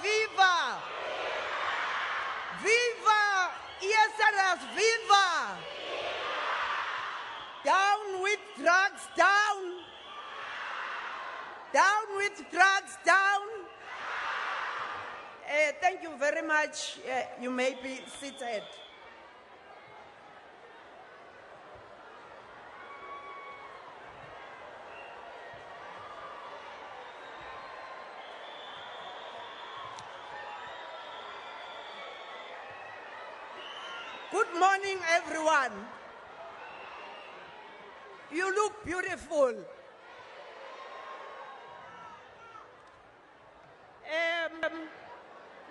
viva! Viva! Eersterust, viva! Down with drugs, down! Down with drugs, down! Thank you very much. You may be seated. Good morning, everyone. You look beautiful.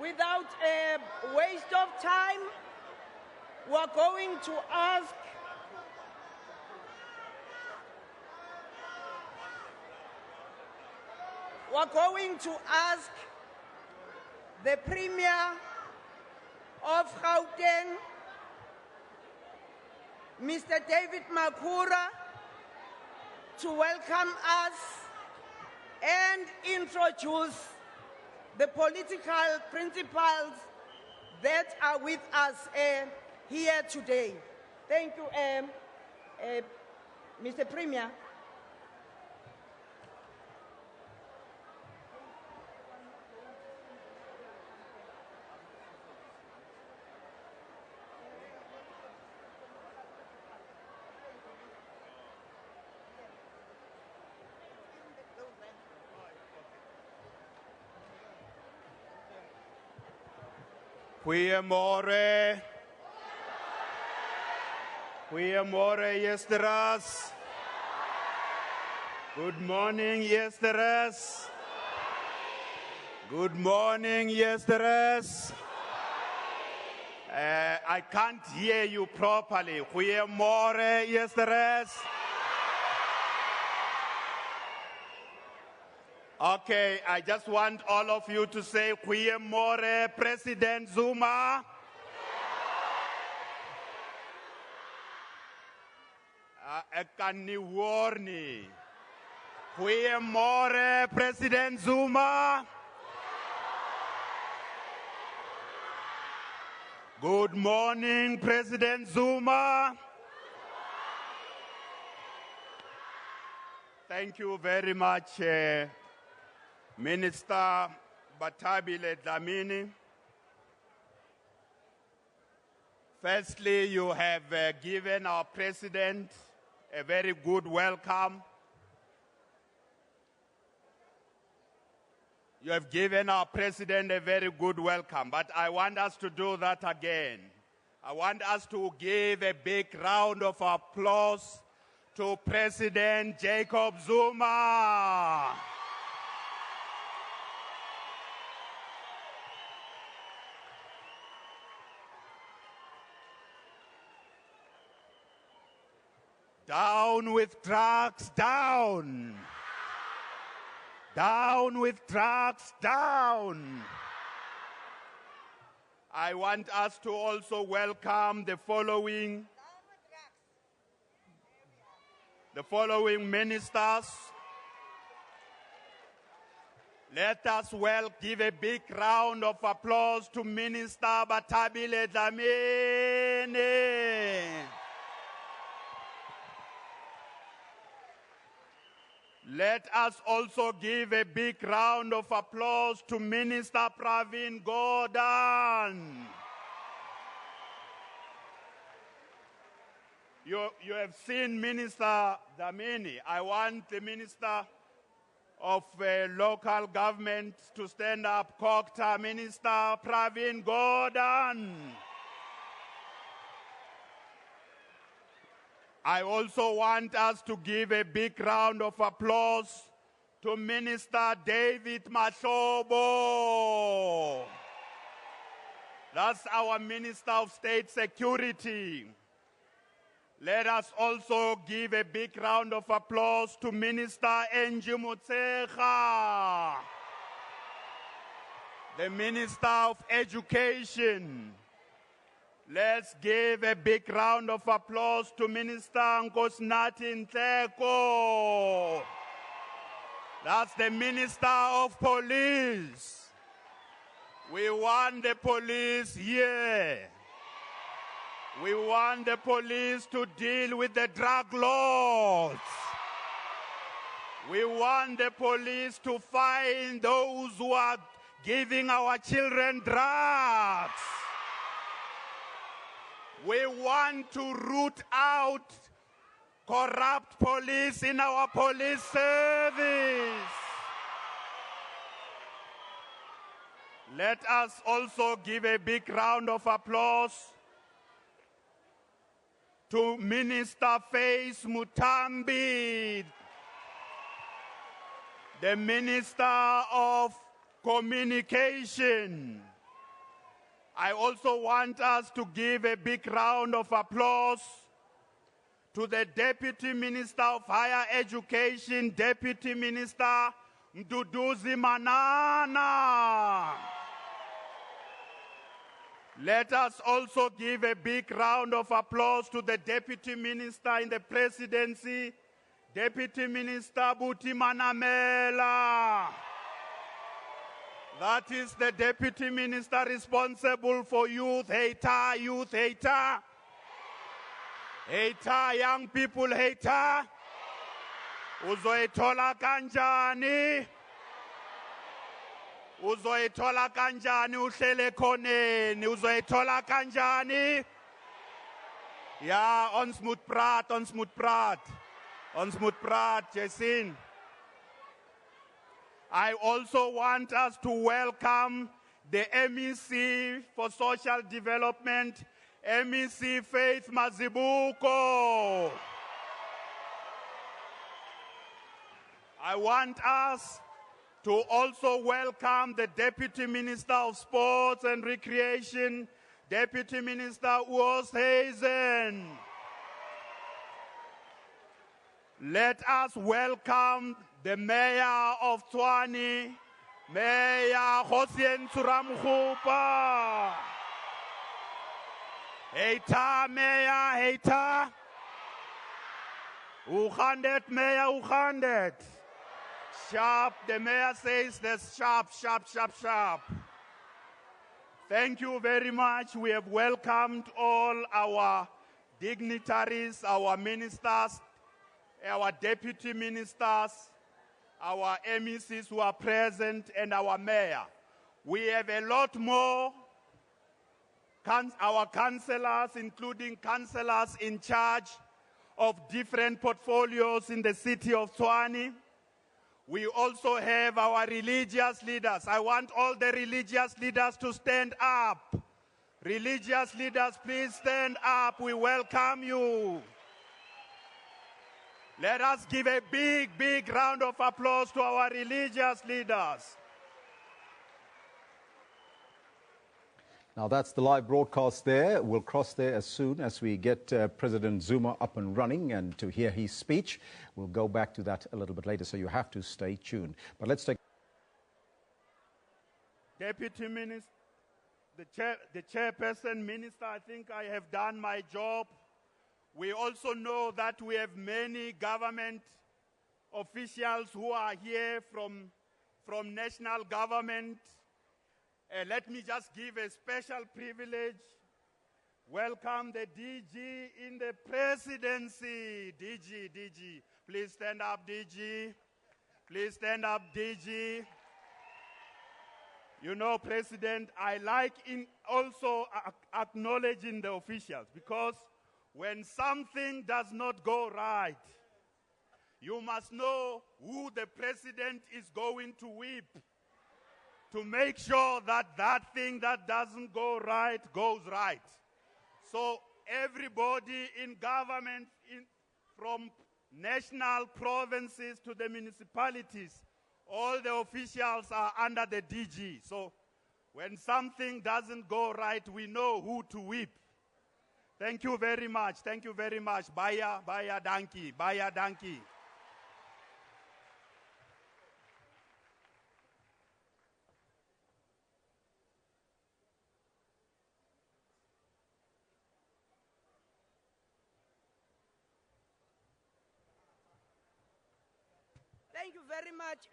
Without a waste of time, we're going to ask the Premier of Gauteng, Mr. David Makhura, to welcome us and introduce the political principals that are with us here today. Thank you, Mr. Premier. Goeiemôre. Goeiemôre, Eersterust. Good morning, Eersterust. Good morning, Eersterust. I can't hear you properly. Goeiemôre, Eersterust. Okay, I just want all of you to say, Goeiemôre, President Zuma. Ek kan nie hoor nie. Goeiemôre, President Zuma. Good morning, President Zuma. Thank you very much, Minister Batabile Dlamini. Firstly, you have given our President a very good welcome. You have given our President a very good welcome, but I want us to do that again. I want us to give a big round of applause to President Jacob Zuma. Down with drugs, down. Down with drugs, down. I want us to also welcome the following ministers. Let us give a big round of applause to Minister Batabile Dlamini. Let us also give a big round of applause to Minister Pravin Gordhan. You have seen Minister Dlamini. I want the Minister of Local Government to stand up. Kokta Minister Pravin Gordhan. I also want us to give a big round of applause to Minister David Mahlobo. That's our Minister of State Security. Let us also give a big round of applause to Minister Angie Motshekga, the Minister of Education. Let's give a big round of applause to Minister Nkosinathi Nhleko. That's the Minister of Police. We want the police here. We want the police to deal with the drug lords. We want the police to find those who are giving our children drugs. We want to root out corrupt police in our police service. Let us also give a big round of applause to Minister Faith Mutambi, the Minister of Communication. I also want us to give a big round of applause to the Deputy Minister of Higher Education, Deputy Minister Mduduzi Manana. Let us also give a big round of applause to the Deputy Minister in the Presidency, Deputy Minister Buti Manamela. That is the Deputy Minister responsible for youth hater, youth hater. Hater, young people hater. Uzoitola kanjani. Uzoitola kanjani uhlele khoneni. Uzoitola kanjani. Ja, ons moet praat, ons moet praat. Ons moet praat, Jason. I also want us to welcome the MEC for Social Development, MEC Faith Mazibuko. I want us to also welcome the Deputy Minister of Sports and Recreation, Deputy Minister Oosthuizen. Let us welcome the Mayor of Tshwane, Mayor Hosien Tsuramkhupa. Heita, Mayor, Heita. Ukhandet, Mayor, Ukhandet. Sharp, the Mayor says that's sharp, sharp, sharp, sharp. Thank you very much. We have welcomed all our dignitaries, our ministers, our deputy ministers, our MECs who are present, and our mayor. We have a lot more, our councillors, including councillors in charge of different portfolios in the city of Tshwane. We also have our religious leaders. I want all the religious leaders to stand up. Religious leaders, please stand up. We welcome you. Let us give a big, big round of applause to our religious leaders. Now that's the live broadcast there. We'll cross there as soon as we get President Zuma up and running and to hear his speech. We'll go back to that a little bit later, so you have to stay tuned. But let's take... Deputy Minister, the chairperson, Minister, I think I have done my job. We also know that we have many government officials who are here from national government. Let me just give a special privilege. Welcome the DG in the presidency. DG. Please stand up, DG. Please stand up, DG. You know, President, I like also acknowledging the officials, because when something does not go right, you must know who the president is going to whip to make sure that that thing that doesn't go right goes right. So everybody in government, from national provinces to the municipalities, all the officials are under the DG. So when something doesn't go right, we know who to whip. Thank you very much. Thank you very much. Baya danki. Baya danki. Thank you very much,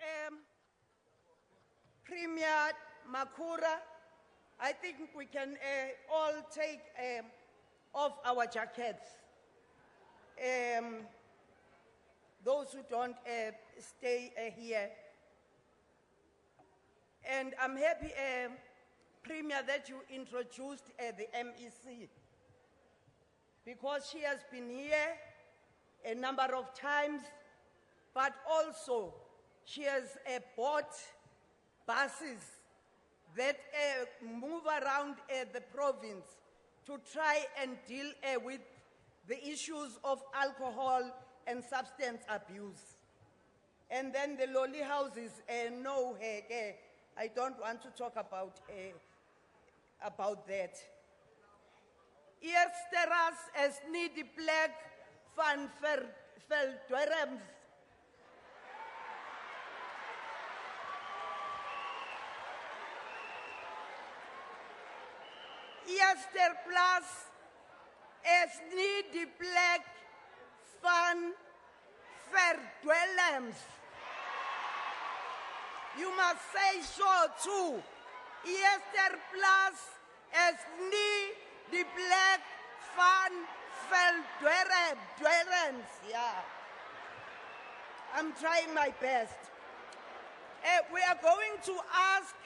Premier Makura. I think we can all take off our jackets. Those who don't stay here. And I'm happy, Premier, that you introduced the MEC, because she has been here a number of times, but also she has bought buses that move around the province to try and deal with the issues of alcohol and substance abuse. And then the lolly houses, no, I don't want to talk about that. Eersterust as needy black van Veldwerms. Eersterust as needy black van Veldwerms. You must say so too. Eersterust as needy black van Veldwerms. Yeah. I'm trying my best. We are going to ask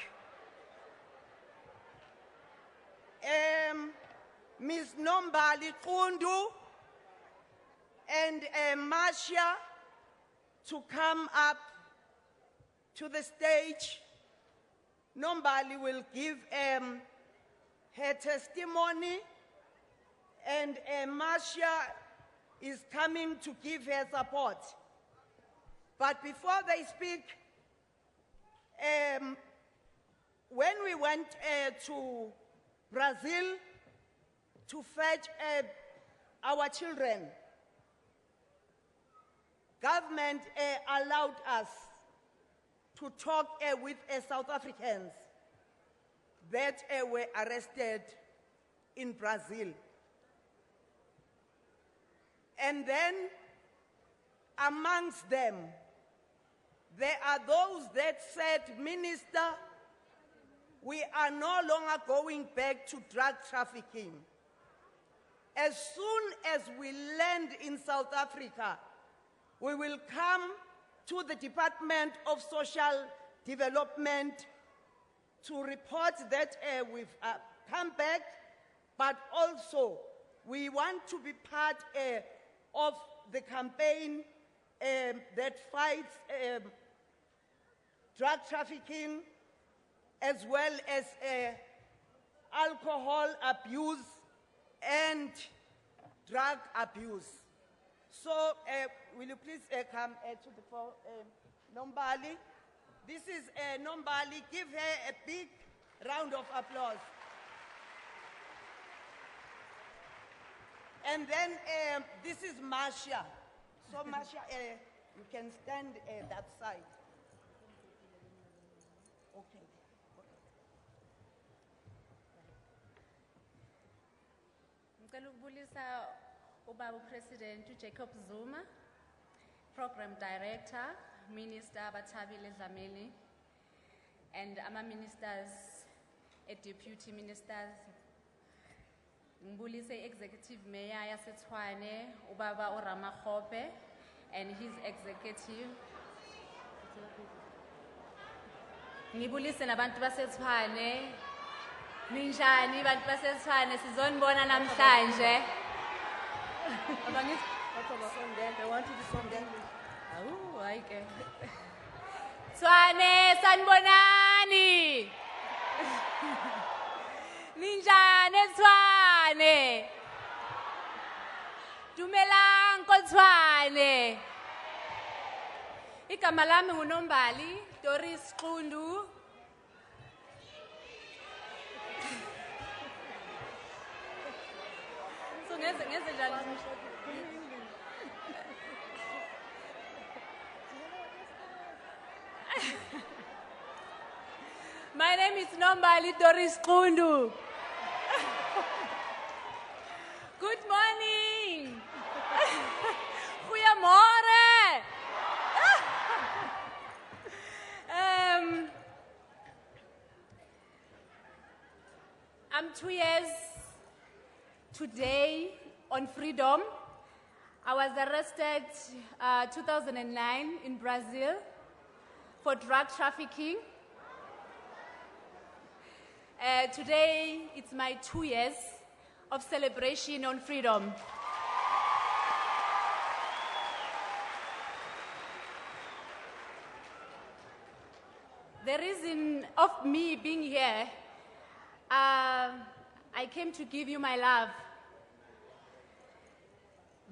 Ms. Nombali Kundu and Marcia to come up to the stage. Nombali will give her testimony, and Marcia is coming to give her support. But before they speak, when we went to Brazil to fetch our children, government allowed us to talk with South Africans that were arrested in Brazil. And then amongst them, there are those that said, Minister, we are no longer going back to drug trafficking. As soon as we land in South Africa, we will come to the Department of Social Development to report that we've come back, but also we want to be part of the campaign that fights drug trafficking, as well as alcohol abuse and drug abuse. So, will you please come to the floor, Nombali? This is Nombali. Give her a big round of applause. And then this is Marcia. So, Marcia, you can stand that side. Okay. Ngicela ukubulisa ubaba President Jacob Zuma, Program Director, Minister Bathabile Dlamini, and ama ministers, deputy ministers. Ngibulise Executive Mayor yaseTshwane ubaba uRamakgope and his executive. Ngibulise nabantu baseTshwane. Ninjani bantu baseTshwane sizonibona namhlanje. I want you to song that. Awu, hayi ke. Tshwane sanibonani. Ninjani Tshwane. Dumelang koTshwane. Igama lami nguNombali Doris Kundu. So ngeze njani? My name is Nombali Doris Kundu. Good morning. Goeiemorgen. I'm 2 years today on freedom. I was arrested 2009 in Brazil for drug trafficking. Today, it's my 2 years of celebration on freedom. The reason of me being here, I came to give you my love.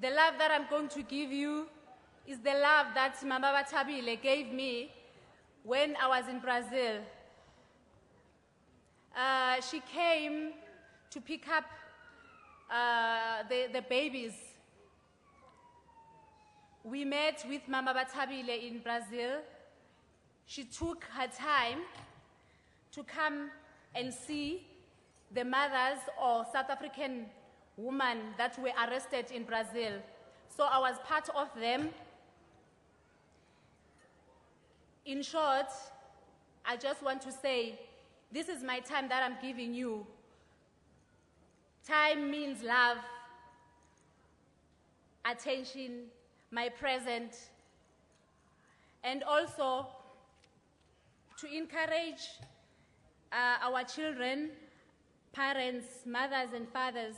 The love that I'm going to give you is the love that Mama Batabile gave me when I was in Brazil. She came to pick up the babies. We met with Mama Batabile in Brazil. She took her time to come and see the mothers or South African women that were arrested in Brazil. So I was part of them. In short, I just want to say, this is my time that I'm giving you. Time means love, attention, my present, and also to encourage our children, parents, mothers and fathers,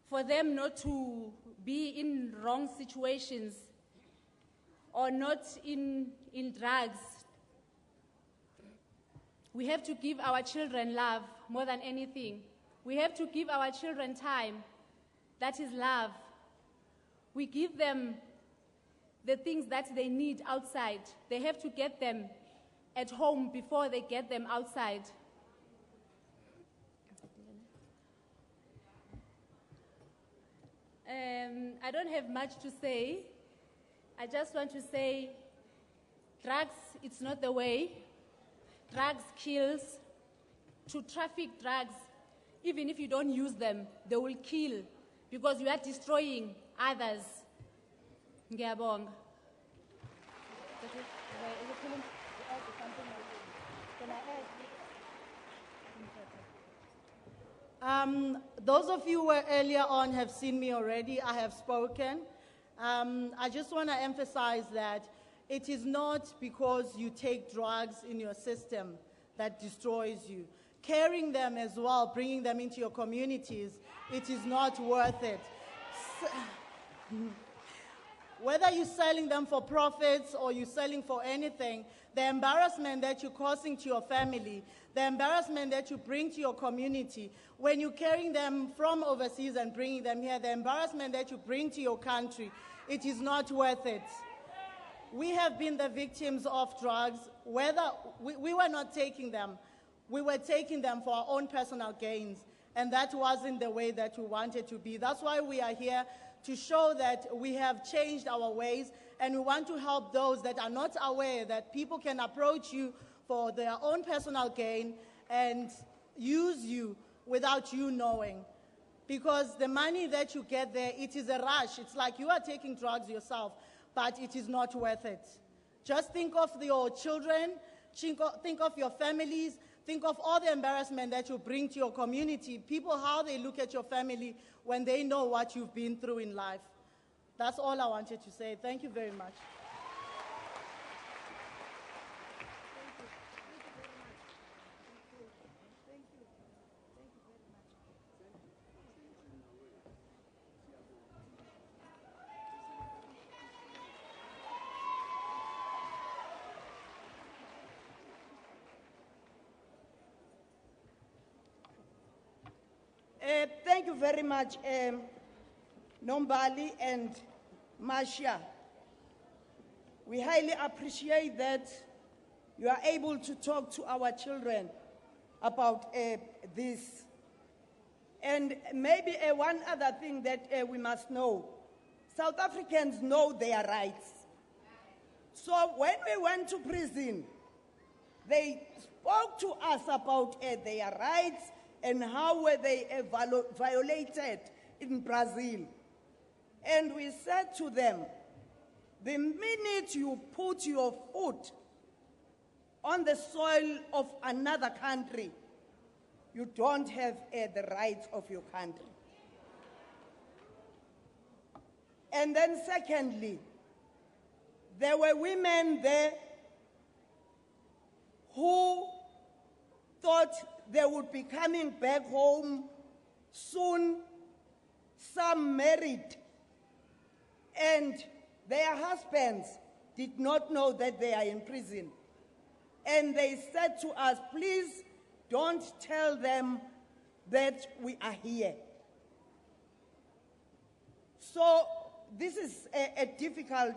for them not to be in wrong situations or not in drugs. We have to give our children love more than anything. We have to give our children time. That is love. We give them the things that they need outside. They have to get them at home before they get them outside. I don't have much to say. I just want to say, drugs, it's not the way. Drugs kills. To traffic drugs, even if you don't use them, they will kill because you are destroying others. Ngiyabonga. Those of you who were earlier on have seen me already. I have spoken. I just want to emphasize that it is not because you take drugs in your system that destroys you. Carrying them as well, bringing them into your communities, it is not worth it. Whether you're selling them for profits or you're selling for anything, the embarrassment that you're causing to your family, the embarrassment that you bring to your community, when you're carrying them from overseas and bringing them here, the embarrassment that you bring to your country, it is not worth it. We have been the victims of drugs. Whether we were not taking them, we were taking them for our own personal gains, and that wasn't the way that we wanted to be. That's why we are here, to show that we have changed our ways, and we want to help those that are not aware that people can approach you for their own personal gain and use you without you knowing. Because the money that you get there, it is a rush. It's like you are taking drugs yourself, but it is not worth it. Just think of your children, think of your families, think of all the embarrassment that you bring to your community, people, how they look at your family when they know what you've been through in life. That's all I wanted to say. Thank you very much. Thank you very much, Nombali and Marcia. We highly appreciate that you are able to talk to our children about this. And maybe one other thing that we must know. South Africans know their rights. So when we went to prison, they spoke to us about their rights and how were they violated in Brazil. And we said to them, the minute you put your foot on the soil of another country, you don't have the rights of your country. And then secondly, there were women there who thought they would be coming back home soon, some married, and their husbands did not know that they are in prison. And they said to us, please don't tell them that we are here. So this is a difficult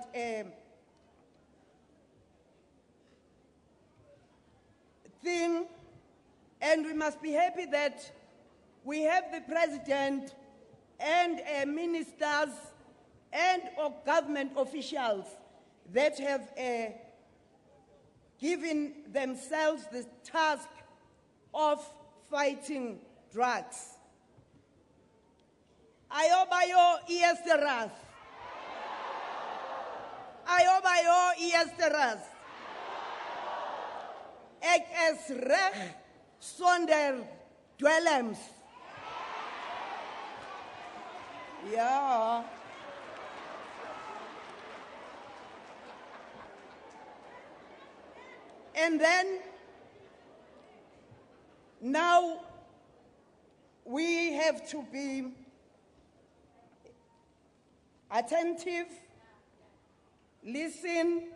thing, and we must be happy that we have the president and ministers and government officials that have given themselves the task of fighting drugs. Ayobayo Eersterust. Ayobayo Eersterust. Ek is reg sonder dwelms. Ja. And then, now we have to be attentive, listen,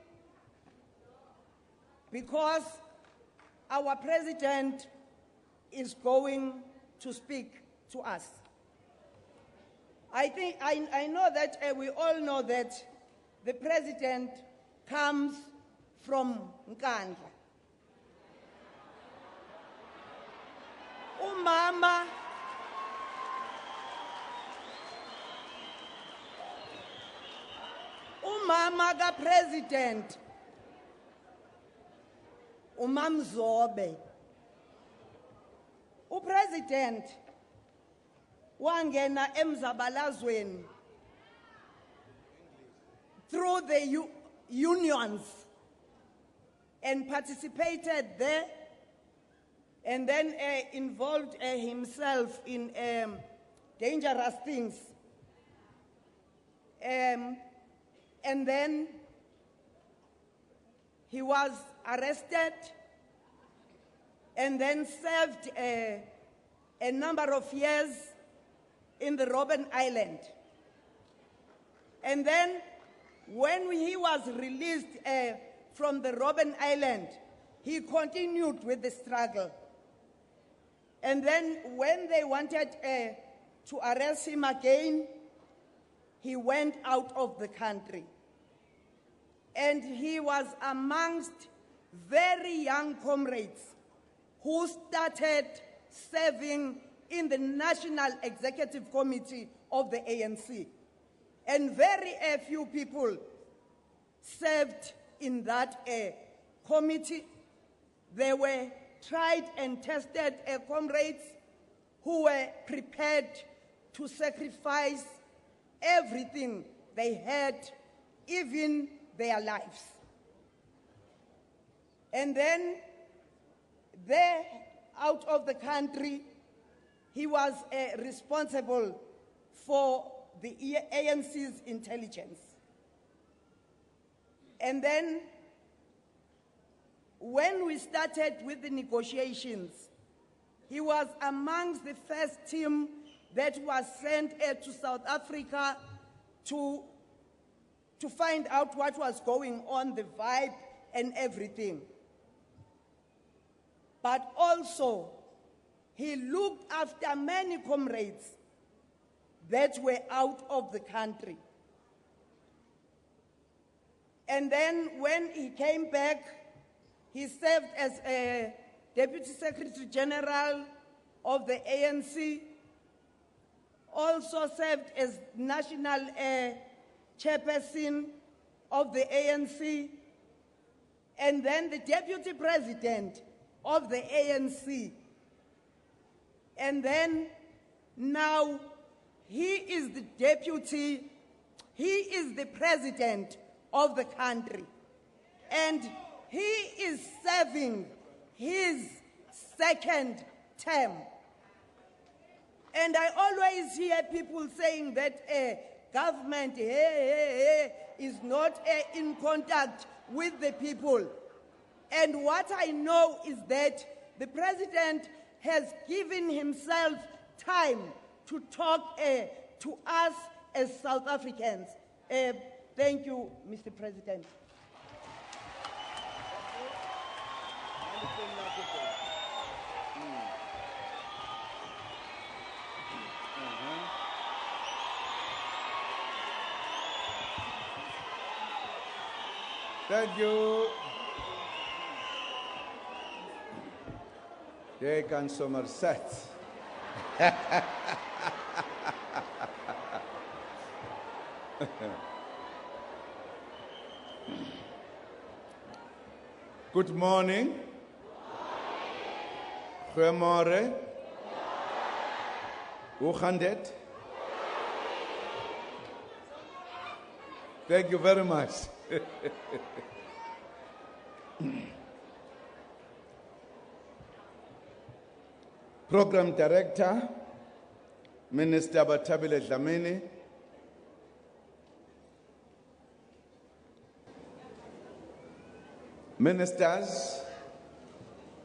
because our president is going to speak to us. I know that we all know that the president comes from Nkandla. Umama ka president umamzobe. President wangena emzabalazweni through the unions and participated there, and then involved himself in dangerous things. And then he was arrested and then served a number of years in the Robben Island. And then when he was released from the Robben Island, he continued with the struggle. And then when they wanted to arrest him again, he went out of the country. And he was amongst very young comrades who started serving in the National Executive Committee of the ANC. And very few people served in that committee. They were tried and tested comrades who were prepared to sacrifice everything they had, even their lives. And then, there, out of the country, he was responsible for the ANC's intelligence. And then, when we started with the negotiations, he was amongst the first team that was sent to South Africa to find out what was going on, the vibe and everything. But also, he looked after many comrades that were out of the country. And then when he came back, he served as a Deputy Secretary General of the ANC, also served as National Chairperson of the ANC, and then the Deputy President of the ANC. And then now he is the deputy, he is the president of the country. And he is serving his second term. And I always hear people saying that government is not in contact with the people. And what I know is that the president has given himself time to talk to us as South Africans. Thank you, Mr. President. Thank you. Jacob Somerset. Good morning. Goeiemorgen. Hoe gaan dit? Thank you very much. Program Director, Minister Batabile Dlamini, ministers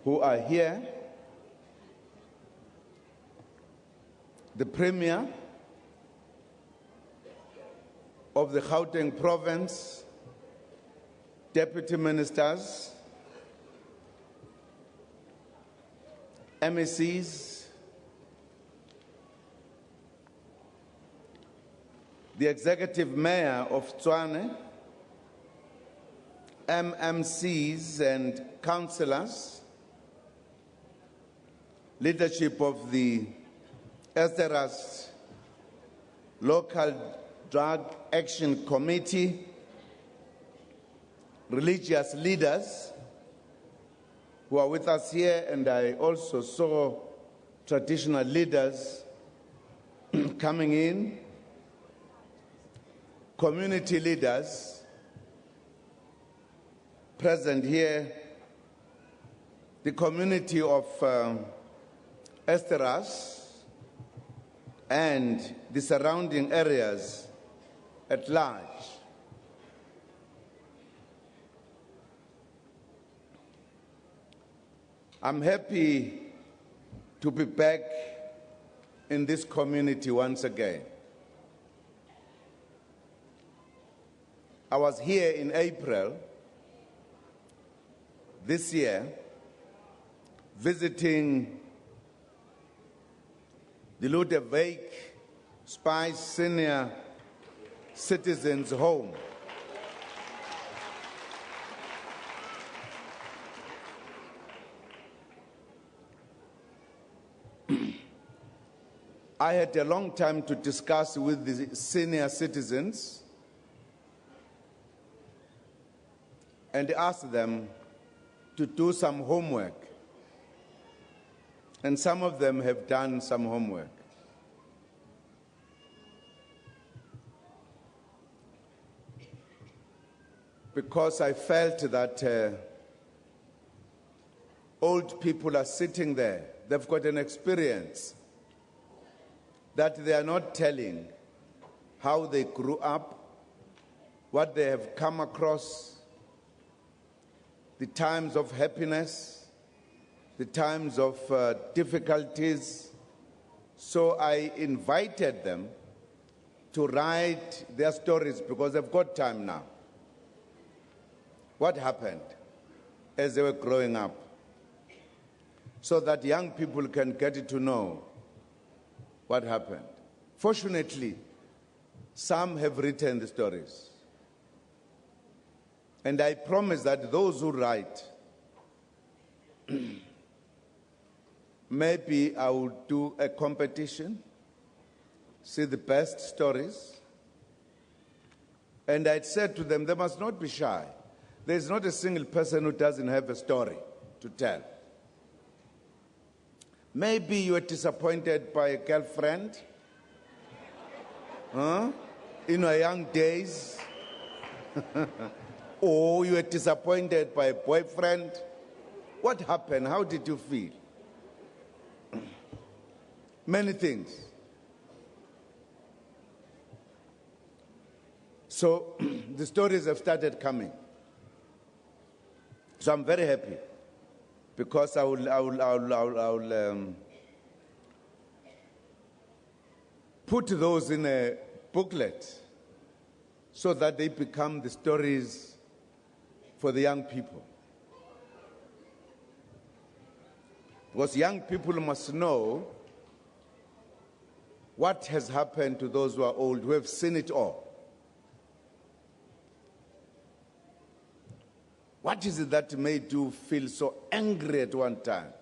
who are here, the Premier of the Gauteng Province, Deputy Ministers, MECs, the Executive Mayor of Tshwane, MMCs and councillors, leadership of the Eersterust Local Drug Action Committee, religious leaders who are with us here, and I also saw traditional leaders coming in, community leaders present here, the community of Eersterust and the surrounding areas at large. I'm happy to be back in this community once again. I was here in April this year visiting the Ludewyk Spice Senior Citizens Home. I had a long time to discuss with the senior citizens and ask them to do some homework. And some of them have done some homework. Because I felt that old people are sitting there. They've got an experience that they are not telling, how they grew up, what they have come across, the times of happiness, the times of difficulties. So I invited them to write their stories because they've got time now. What happened as they were growing up, so that young people can get to know what happened. Fortunately, some have written the stories. And I promise that those who write, maybe I will do a competition, see the best stories. And I said to them, they must not be shy. There's not a single person who doesn't have a story to tell. Maybe you were disappointed by a girlfriend, in your young days, or you were disappointed by a boyfriend. What happened? How did you feel? many things. So the stories have started coming. So I'm very happy because I will put those in a booklet so that they become the stories for the young people. Because young people must know what has happened to those who are old, who have seen it all. What is it that made you feel so angry at one time?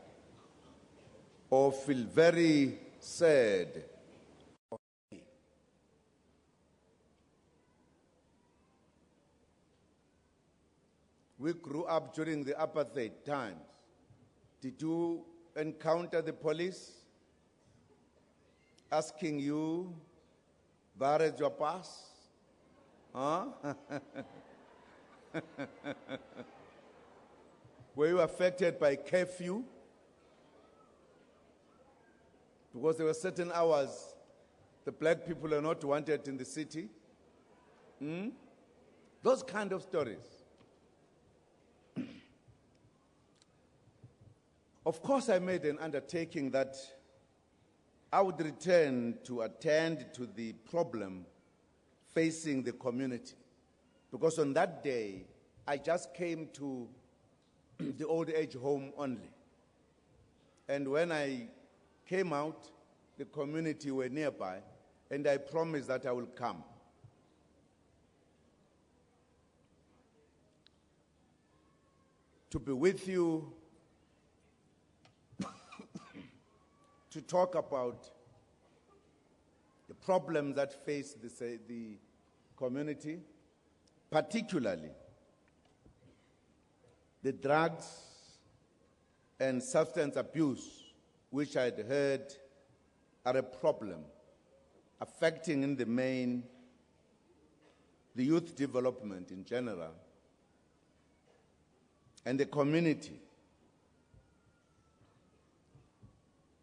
Or feel very sad? We grew up during the apartheid times. Did you encounter the police asking you, where is your pass? Huh? Were you affected by curfew? Because there were certain hours the black people are not wanted in the city. Those kind of stories. Of course, I made an undertaking that I would return to attend to the problem facing the community. Because on that day, I just came to the old age home only. And when I came out, the community were nearby, and I promised that I will come. To be with you, to talk about the problems that face the community, particularly the drugs and substance abuse, which I'd heard are a problem affecting in the main the youth development in general and the community.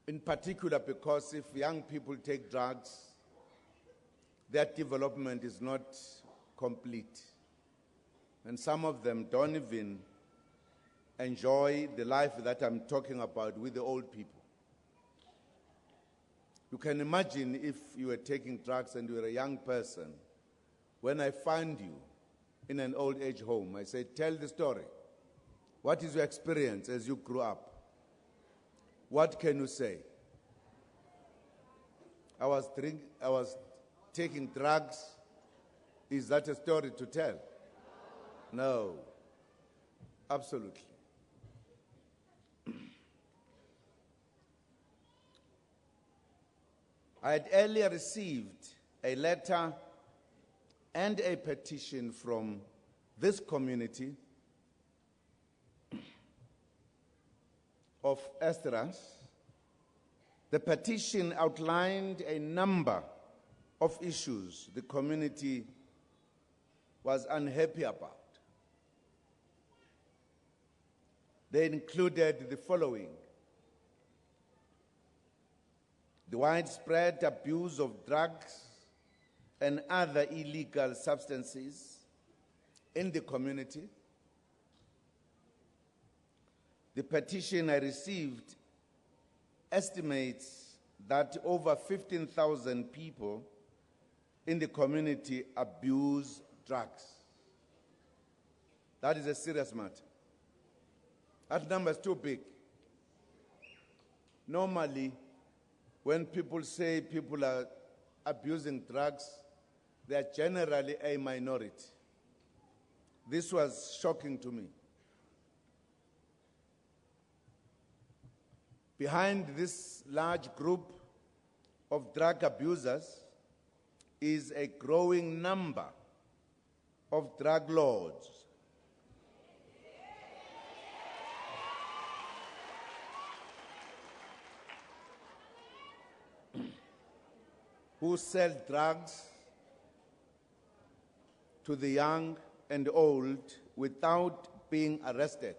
In particular, because if young people take drugs, their development is not complete. And some of them don't even enjoy the life that I'm talking about with the old people. You can imagine if you were taking drugs and you were a young person, when I find you in an old age home, I say, tell the story. What is your experience as you grew up? What can you say? I was taking drugs. Is that a story to tell? No. Absolutely. I had earlier received a letter and a petition from this community of Eersterust. The petition outlined a number of issues the community was unhappy about. They included the following: the widespread abuse of drugs and other illegal substances in the community. The petition I received estimates that over 15,000 people in the community abuse drugs. That is a serious matter. That number is too big. Normally, when people say people are abusing drugs, they are generally a minority. This was shocking to me. Behind this large group of drug abusers is a growing number of drug lords who sell drugs to the young and old without being arrested.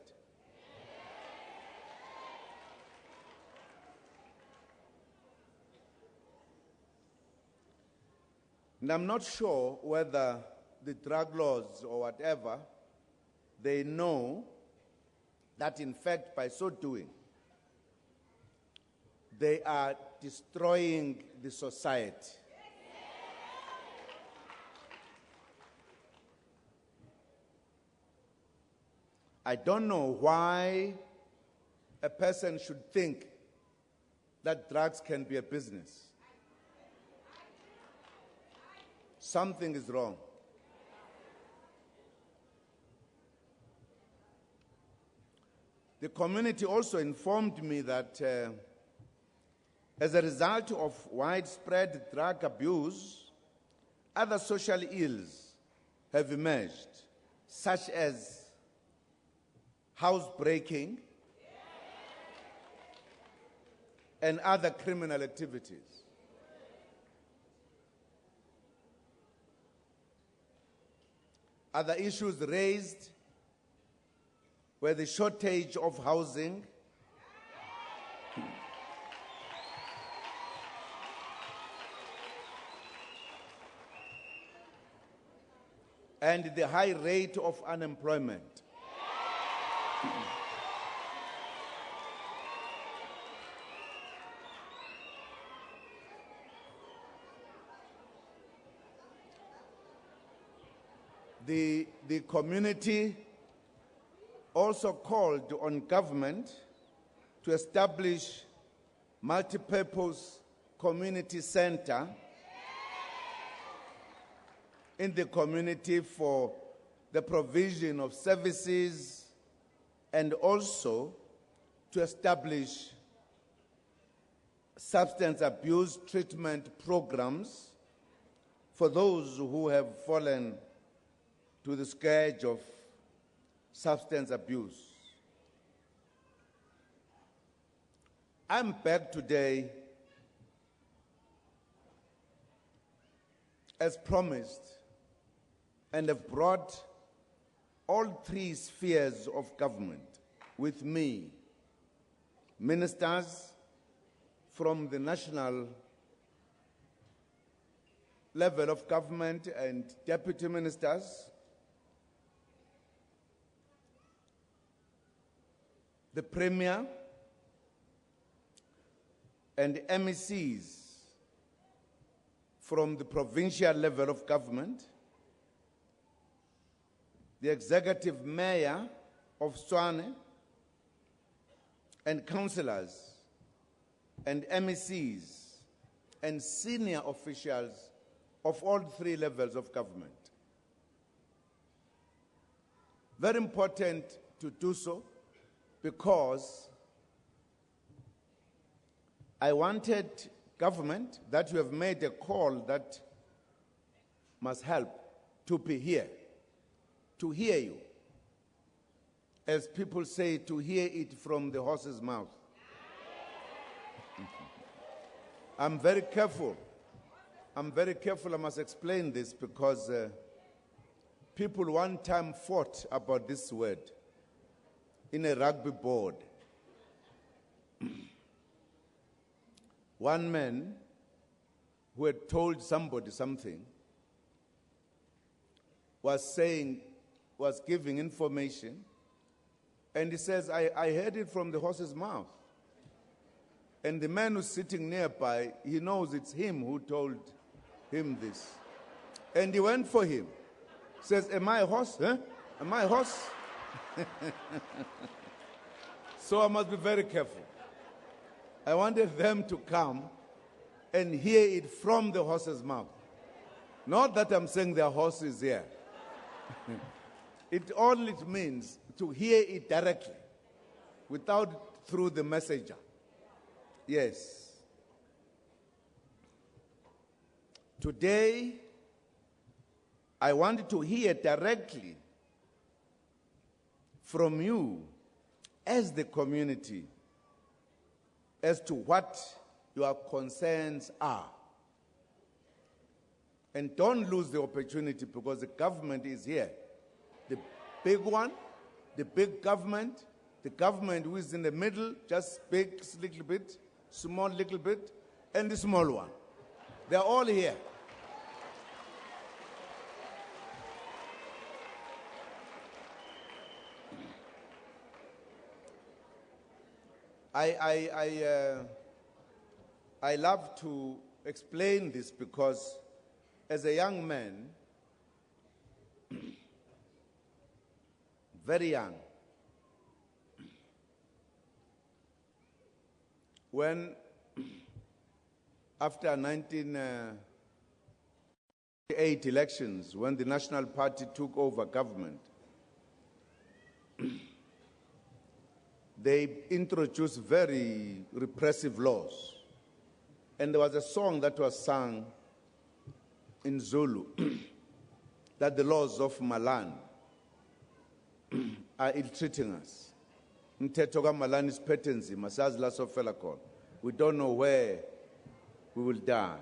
And I'm not sure whether the drug laws or whatever, they know that in fact by so doing, they are destroying the society. I don't know why a person should think that drugs can be a business. Something is wrong. The community also informed me that as a result of widespread drug abuse, other social ills have emerged, such as housebreaking and other criminal activities. Other issues raised were the shortage of housing, and the high rate of unemployment. The community also called on government to establish multipurpose community center in the community for the provision of services, and also to establish substance abuse treatment programs for those who have fallen to the scourge of substance abuse. I'm back today as promised and have brought all three spheres of government with me: ministers from the national level of government and deputy ministers, the Premier, and MECs from the provincial level of government, the executive mayor of Tshwane, and councillors, and MECs, and senior officials of all three levels of government. Very important to do so, because I wanted government that you have made a call that must help to be here, to hear you. As people say, to hear it from the horse's mouth. I'm very careful. I must explain this because people one time fought about this word in a rugby board. One man who had told somebody something was giving information, and he says, I heard it from the horse's mouth. And the man who's sitting nearby, he knows it's him who told him this. And he went for him. Says, am I a horse? Huh? Am I a horse? So I must be very careful. I wanted them to come and hear it from the horse's mouth. Not that I'm saying their horse is here. All it means to hear it directly, without through the messenger. Yes. Today, I want to hear directly from you as the community as to what your concerns are. And don't lose the opportunity, because the government is here. The big one, the big government, the government who is in the middle, just speaks a little bit, small little bit, and the small one. They're all here. I love to explain this because as a young man, very young, when after 1998 elections, when the National Party took over government, they introduced very repressive laws. And there was a song that was sung in Zulu that the laws of Malan are ill-treating us. Mthetho kaMalan is patency, masazi la sofela khona. We don't know where we will die.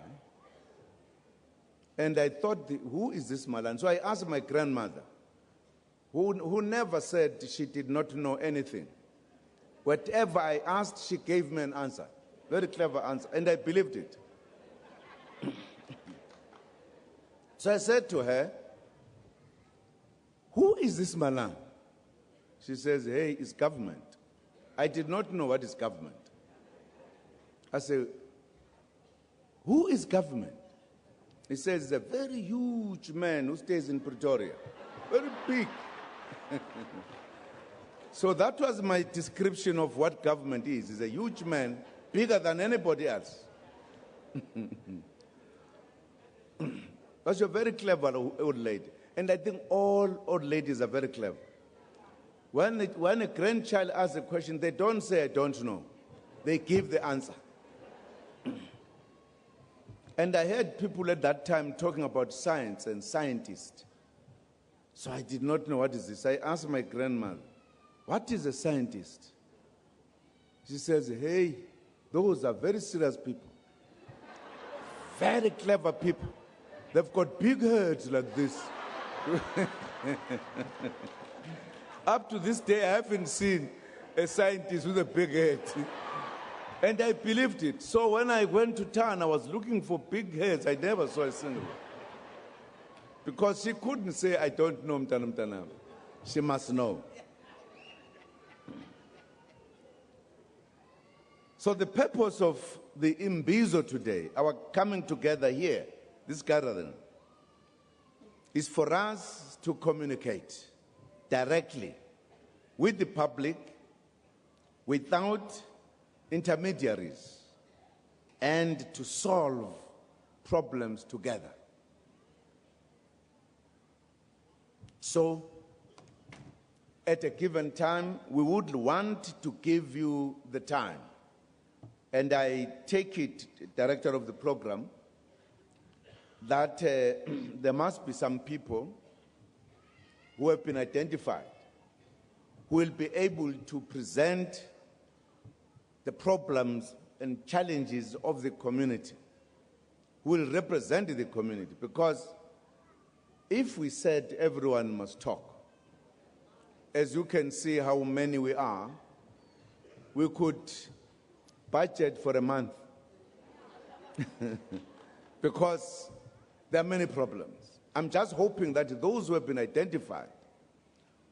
And I thought, who is this Malan? So I asked my grandmother, who never said she did not know anything. Whatever I asked, she gave me an answer. Very clever answer, and I believed it. So I said to her, who is this Malan? She says, hey, it's government. I did not know what is government. I said, who is government? He says, he's a very huge man who stays in Pretoria. Very big. So that was my description of what government is. He's a huge man, bigger than anybody else. But you're a very clever old lady. And I think all old ladies are very clever. When a grandchild asks a question, they don't say, I don't know. They give the answer. And I heard people at that time talking about science and scientists. So I did not know what is this. I asked my grandmother, what is a scientist? She says, hey, those are very serious people. Very clever people. They've got big heads like this. Up to this day, I haven't seen a scientist with a big head. And I believed it. So when I went to town, I was looking for big heads. I never saw a single one. Because she couldn't say, I don't know Mtanam. She must know. So the purpose of the Imbizo today, our coming together here, this gathering, is for us to communicate directly with the public without intermediaries and to solve problems together. So, at a given time, we would want to give you the time. And I take it, Director of the program, that there must be some people who have been identified who will be able to present the problems and challenges of the community, who will represent the community. Because if we said everyone must talk, as you can see how many we are, we could budget for a month. Because there are many problems. I'm just hoping that those who have been identified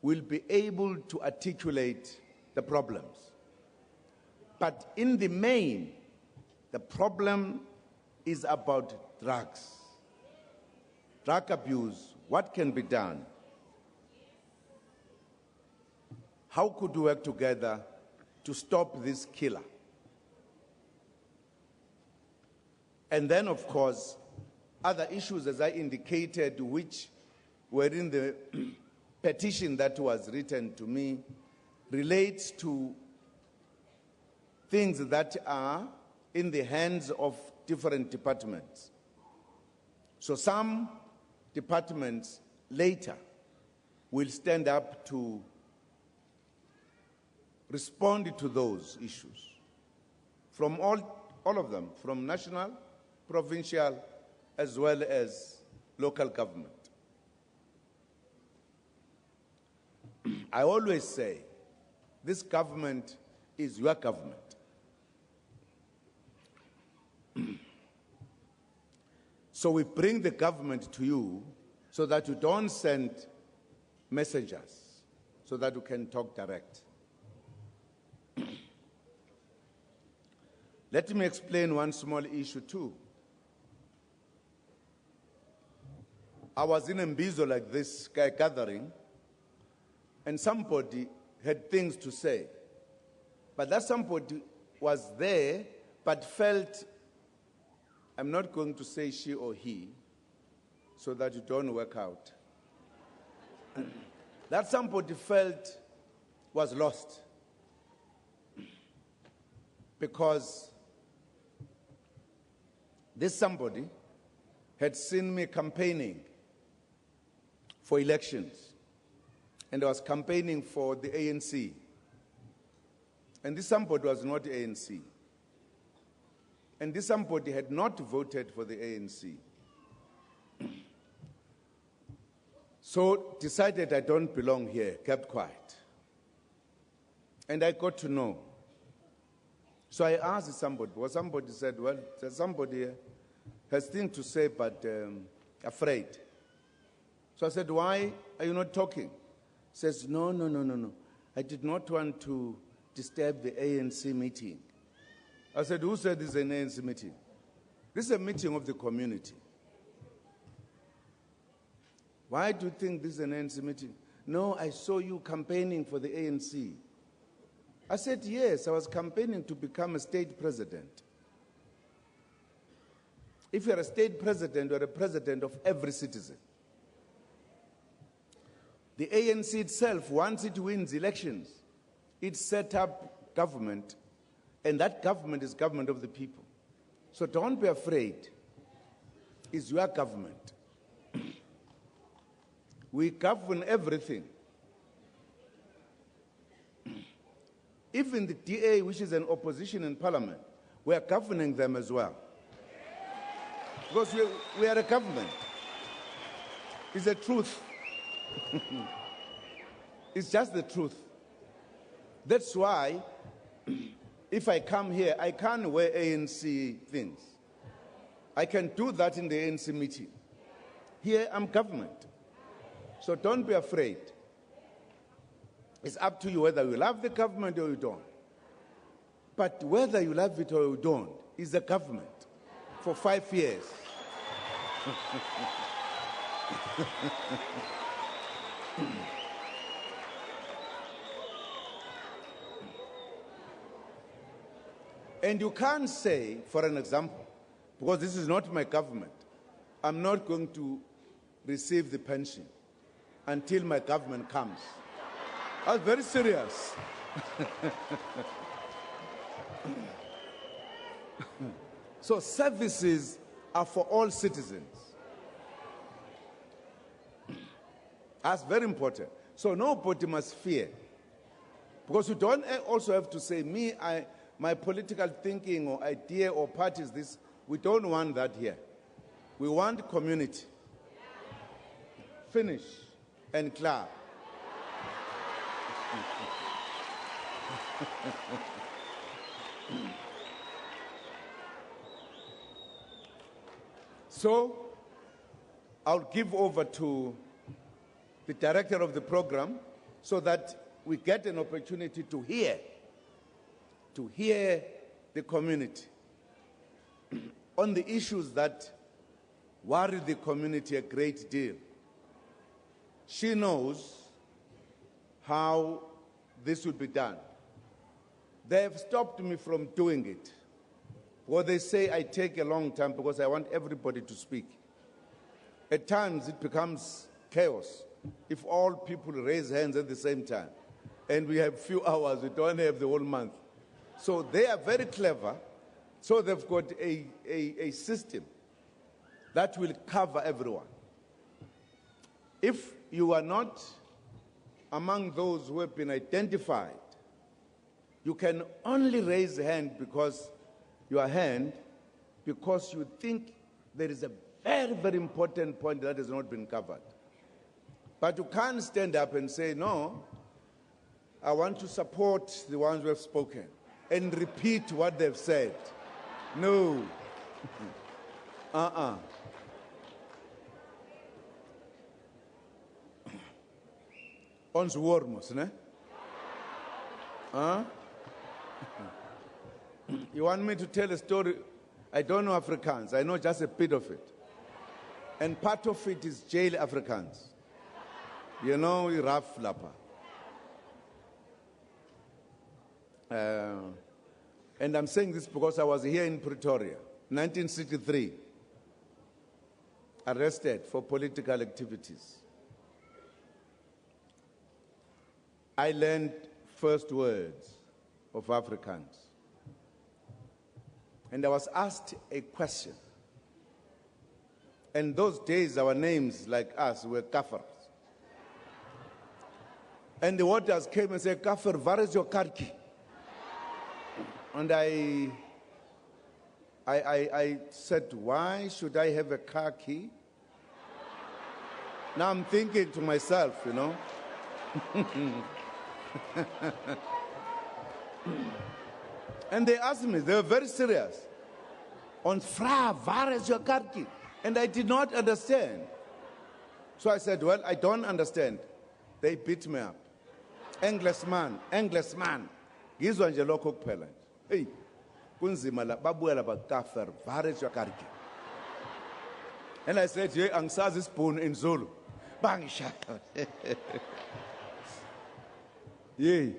will be able to articulate the problems. But in the main, the problem is about drugs. Drug abuse, what can be done? How could we work together to stop this killer? And then, of course, other issues, as I indicated, which were in the petition that was written to me, relates to things that are in the hands of different departments. So some departments later will stand up to respond to those issues. From all of them, from national, provincial, as well as local government. I always say, this government is your government. So we bring the government to you so that you don't send messengers, so that you can talk direct. Let me explain one small issue too. I was in Imbizo like this gathering, and somebody had things to say. But that somebody was there, but felt, I'm not going to say she or he, so that you don't work out. That somebody felt was lost. Because this somebody had seen me campaigning for elections, and I was campaigning for the ANC. And this somebody was not ANC. And this somebody had not voted for the ANC. So decided I don't belong here, kept quiet. And I got to know. So I asked somebody, well, somebody said, well, there's somebody here has things to say, but afraid. So I said, why are you not talking? He says, no. I did not want to disturb the ANC meeting. I said, who said this is an ANC meeting? This is a meeting of the community. Why do you think this is an ANC meeting? No, I saw you campaigning for the ANC. I said, yes, I was campaigning to become a state president. If you're a state president, you're a president of every citizen. The ANC itself, once it wins elections, it set up government, and that government is government of the people. So don't be afraid. It's your government. We govern everything. Even the DA, which is an opposition in parliament, we are governing them as well. Because we are a government. It's the truth. It's just the truth. That's why, if I come here, I can't wear ANC things. I can do that in the ANC meeting. Here, I'm government. So don't be afraid. It's up to you whether you love the government or you don't. But whether you love it or you don't, is the government for 5 years. And you can't say, for an example, because this is not my government, I'm not going to receive the pension until my government comes. I was very serious. So services are for all citizens. That's very important. So nobody must fear. Because you don't also have to say, my political thinking or idea or party is this. We don't want that here. We want community. Finish and clap. So, I'll give over to the director of the program so that we get an opportunity to hear the community on the issues that worry the community a great deal. She knows how this will be done. They have stopped me from doing it. Or they say I take a long time because I want everybody to speak. At times it becomes chaos if all people raise hands at the same time. And we have few hours, we don't have the whole month. So they are very clever. So they've got a system that will cover everyone. If you are not among those who have been identified, you can only raise a hand because you think there is a very, very important point that has not been covered. But you can't stand up and say, no, I want to support the ones who have spoken and repeat what they've said. No. Ons wormos, ne? You want me to tell a story? I don't know Afrikaans. I know just a bit of it. And part of it is jail Afrikaans. You know, rough lapa. And I'm saying this because I was here in Pretoria, 1963, arrested for political activities. I learned first words of Afrikaans. And I was asked a question. And those days, our names, like us, were Kafars. And the warders came and said, Kafar, where is your car key? And I said, why should I have a car key? Now I'm thinking to myself, you know. And they asked me, they were very serious. On Fra, where is your car key? And I did not understand. So I said, well, I don't understand. They beat me up. Englishman. Ngizwa nje lokho kuphela. Hey, kunzima la babuya la bakafar, where is your car key? And I said, yeah, angisazi isibhunu in Zulu. Bangishaya. Yeah.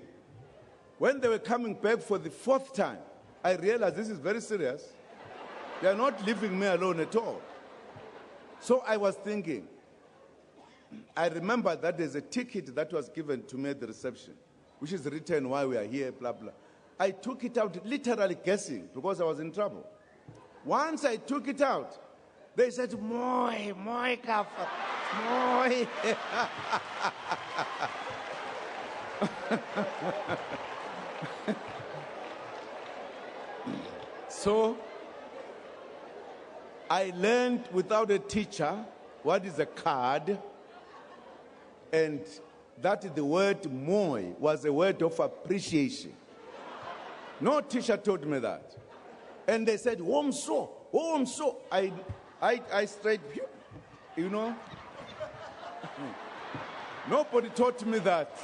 When they were coming back for the fourth time, I realized this is very serious. They are not leaving me alone at all. So I was thinking, I remember that there's a ticket that was given to me at the reception, which is written why we are here, blah, blah. I took it out literally guessing because I was in trouble. Once I took it out, they said, Moi, Kafa, Moi. So I learned without a teacher what is a card, and that the word moi was a word of appreciation. No teacher told me that. And they said, warm so. I straight, you know. Nobody taught me that.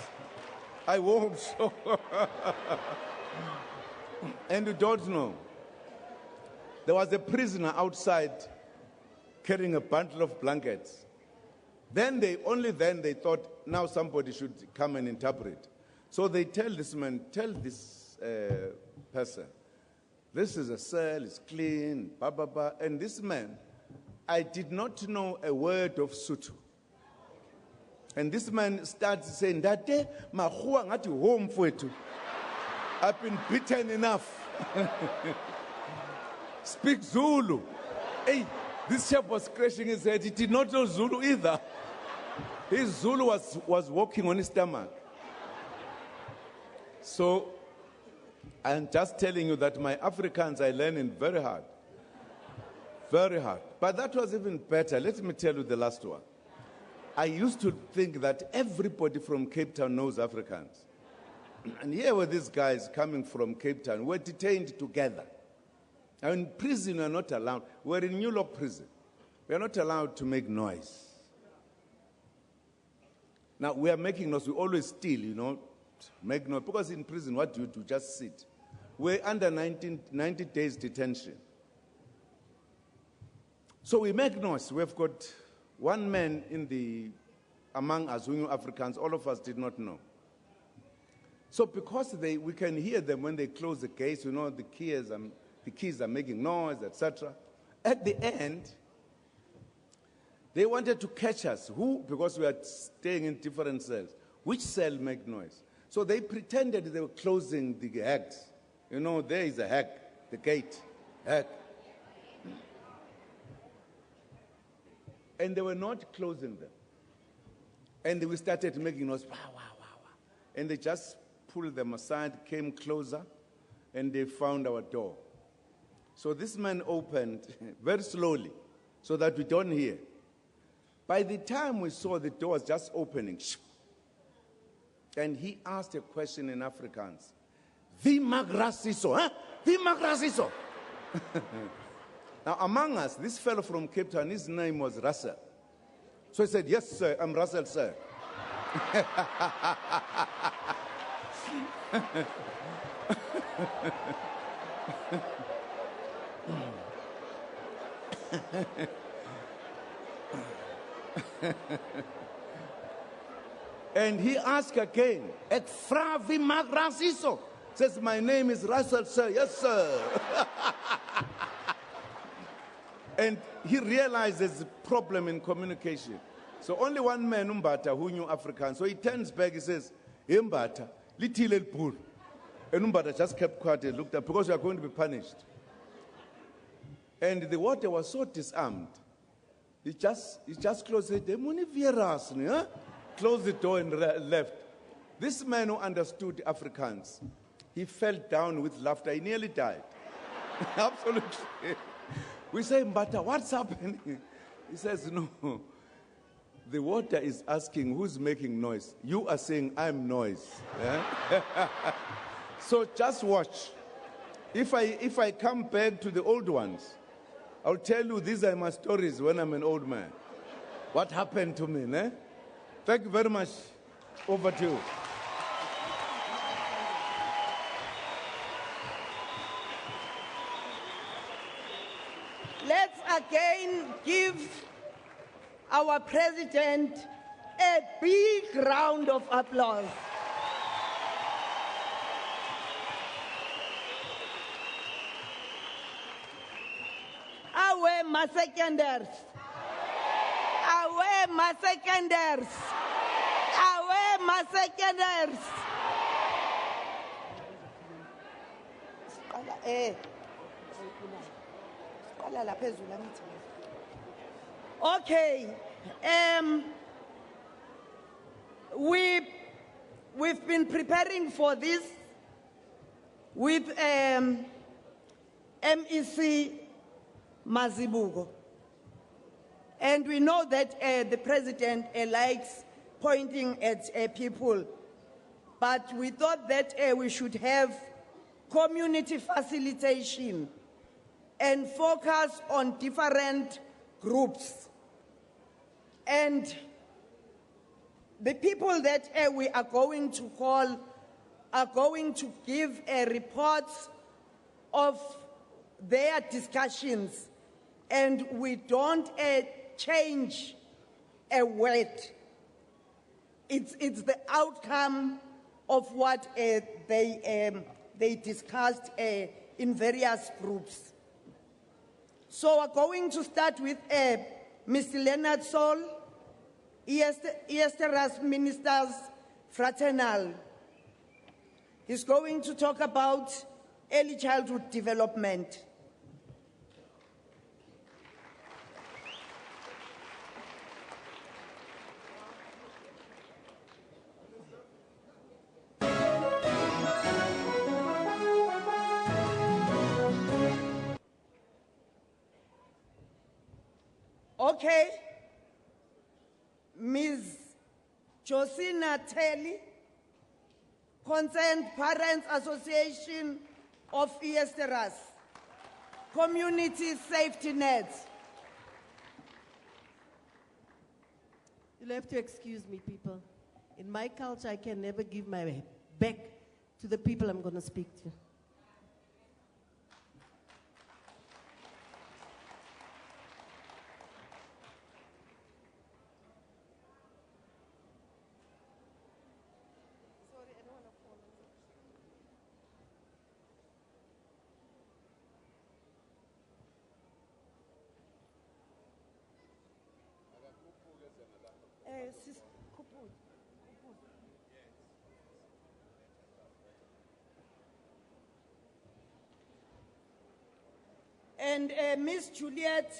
I warm so. And you don't know. There was a prisoner outside carrying a bundle of blankets. Then they thought, now somebody should come and interpret. So they tell this man, tell this person, this is a cell, it's clean, blah, blah, blah. And this man, I did not know a word of Sotho. And this man starts saying, that day, home for it. I've been beaten enough. Speak Zulu. Hey, this chap was scratching his head. He did not know Zulu either. His Zulu was walking on his stomach. So, I'm just telling you that my Afrikaans I learned very hard. Very hard. But that was even better. Let me tell you the last one. I used to think that everybody from Cape Town knows Afrikaans. And here were these guys coming from Cape Town. We're detained together. And in prison, we're not allowed. We're in New Lock prison. We're not allowed to make noise. Now, we are making noise. We always steal, you know, make noise. Because in prison, what do you do? Just sit. We're under 90 days detention. So we make noise. We've got one man among us who knew Afrikaans. All of us did not know. So because we can hear them when they close the gates, you know, the keys are making noise, etc. At the end, they wanted to catch us. Who? Because we are staying in different cells. Which cell make noise? So they pretended they were closing the hacks. You know, there is a hack, the gate, hack. And they were not closing them. And we started making noise, wow, wow, wow, wow. And they just pulled them aside, came closer, and they found our door. So this man opened very slowly so that we don't hear. By the time we saw the doors just opening, and he asked a question in Afrikaans. Wie mag raciso? Huh? Wie mag raciso? Now among us, this fellow from Cape Town, his name was Russell. So he said, yes, sir, I'm Russell, sir. And he asked again, "Ek vra wie maak ras hierso?" Says, "My name is Russell, sir." "Yes, sir." And he realized there's a problem in communication. So only one man, Umbata, who knew Afrikaans. So he turns back, he says, "Hey, Umbata, little pool." And Umbata just kept quiet and looked up, because we are going to be punished. And the water was so disarmed. He just closed it. Huh? Closed the door and left. This man who understood Afrikaans, he fell down with laughter. He nearly died. Absolutely. We say, "Mbata, what's happening?" He says, "No. The water is asking, who's making noise? You are saying, I'm noise." Yeah? So just watch. If I come back to the old ones, I'll tell you, these are my stories when I'm an old man. What happened to me, né? Thank you very much. Over to you. Let's again give our president a big round of applause. Awe masekenders. Awe masekenders. Awe masekenders. Okay. We've been preparing for this with MEC Mazibuko. And we know that the president likes pointing at people. But we thought that we should have community facilitation and focus on different groups. And the people that we are going to call are going to give reports of their discussions, and we don't change a word. It's the outcome of what they discussed in various groups. So we're going to start with Mr. Leonard Sol, Eersterust Ministers Fraternal. He's going to talk about early childhood development. Okay, Ms. Josina Telly, Concerned Parents Association of Eersterust, Community Safety Nets. You'll have to excuse me, people. In my culture, I can never give my back to the people I'm going to speak to. And Miss Juliet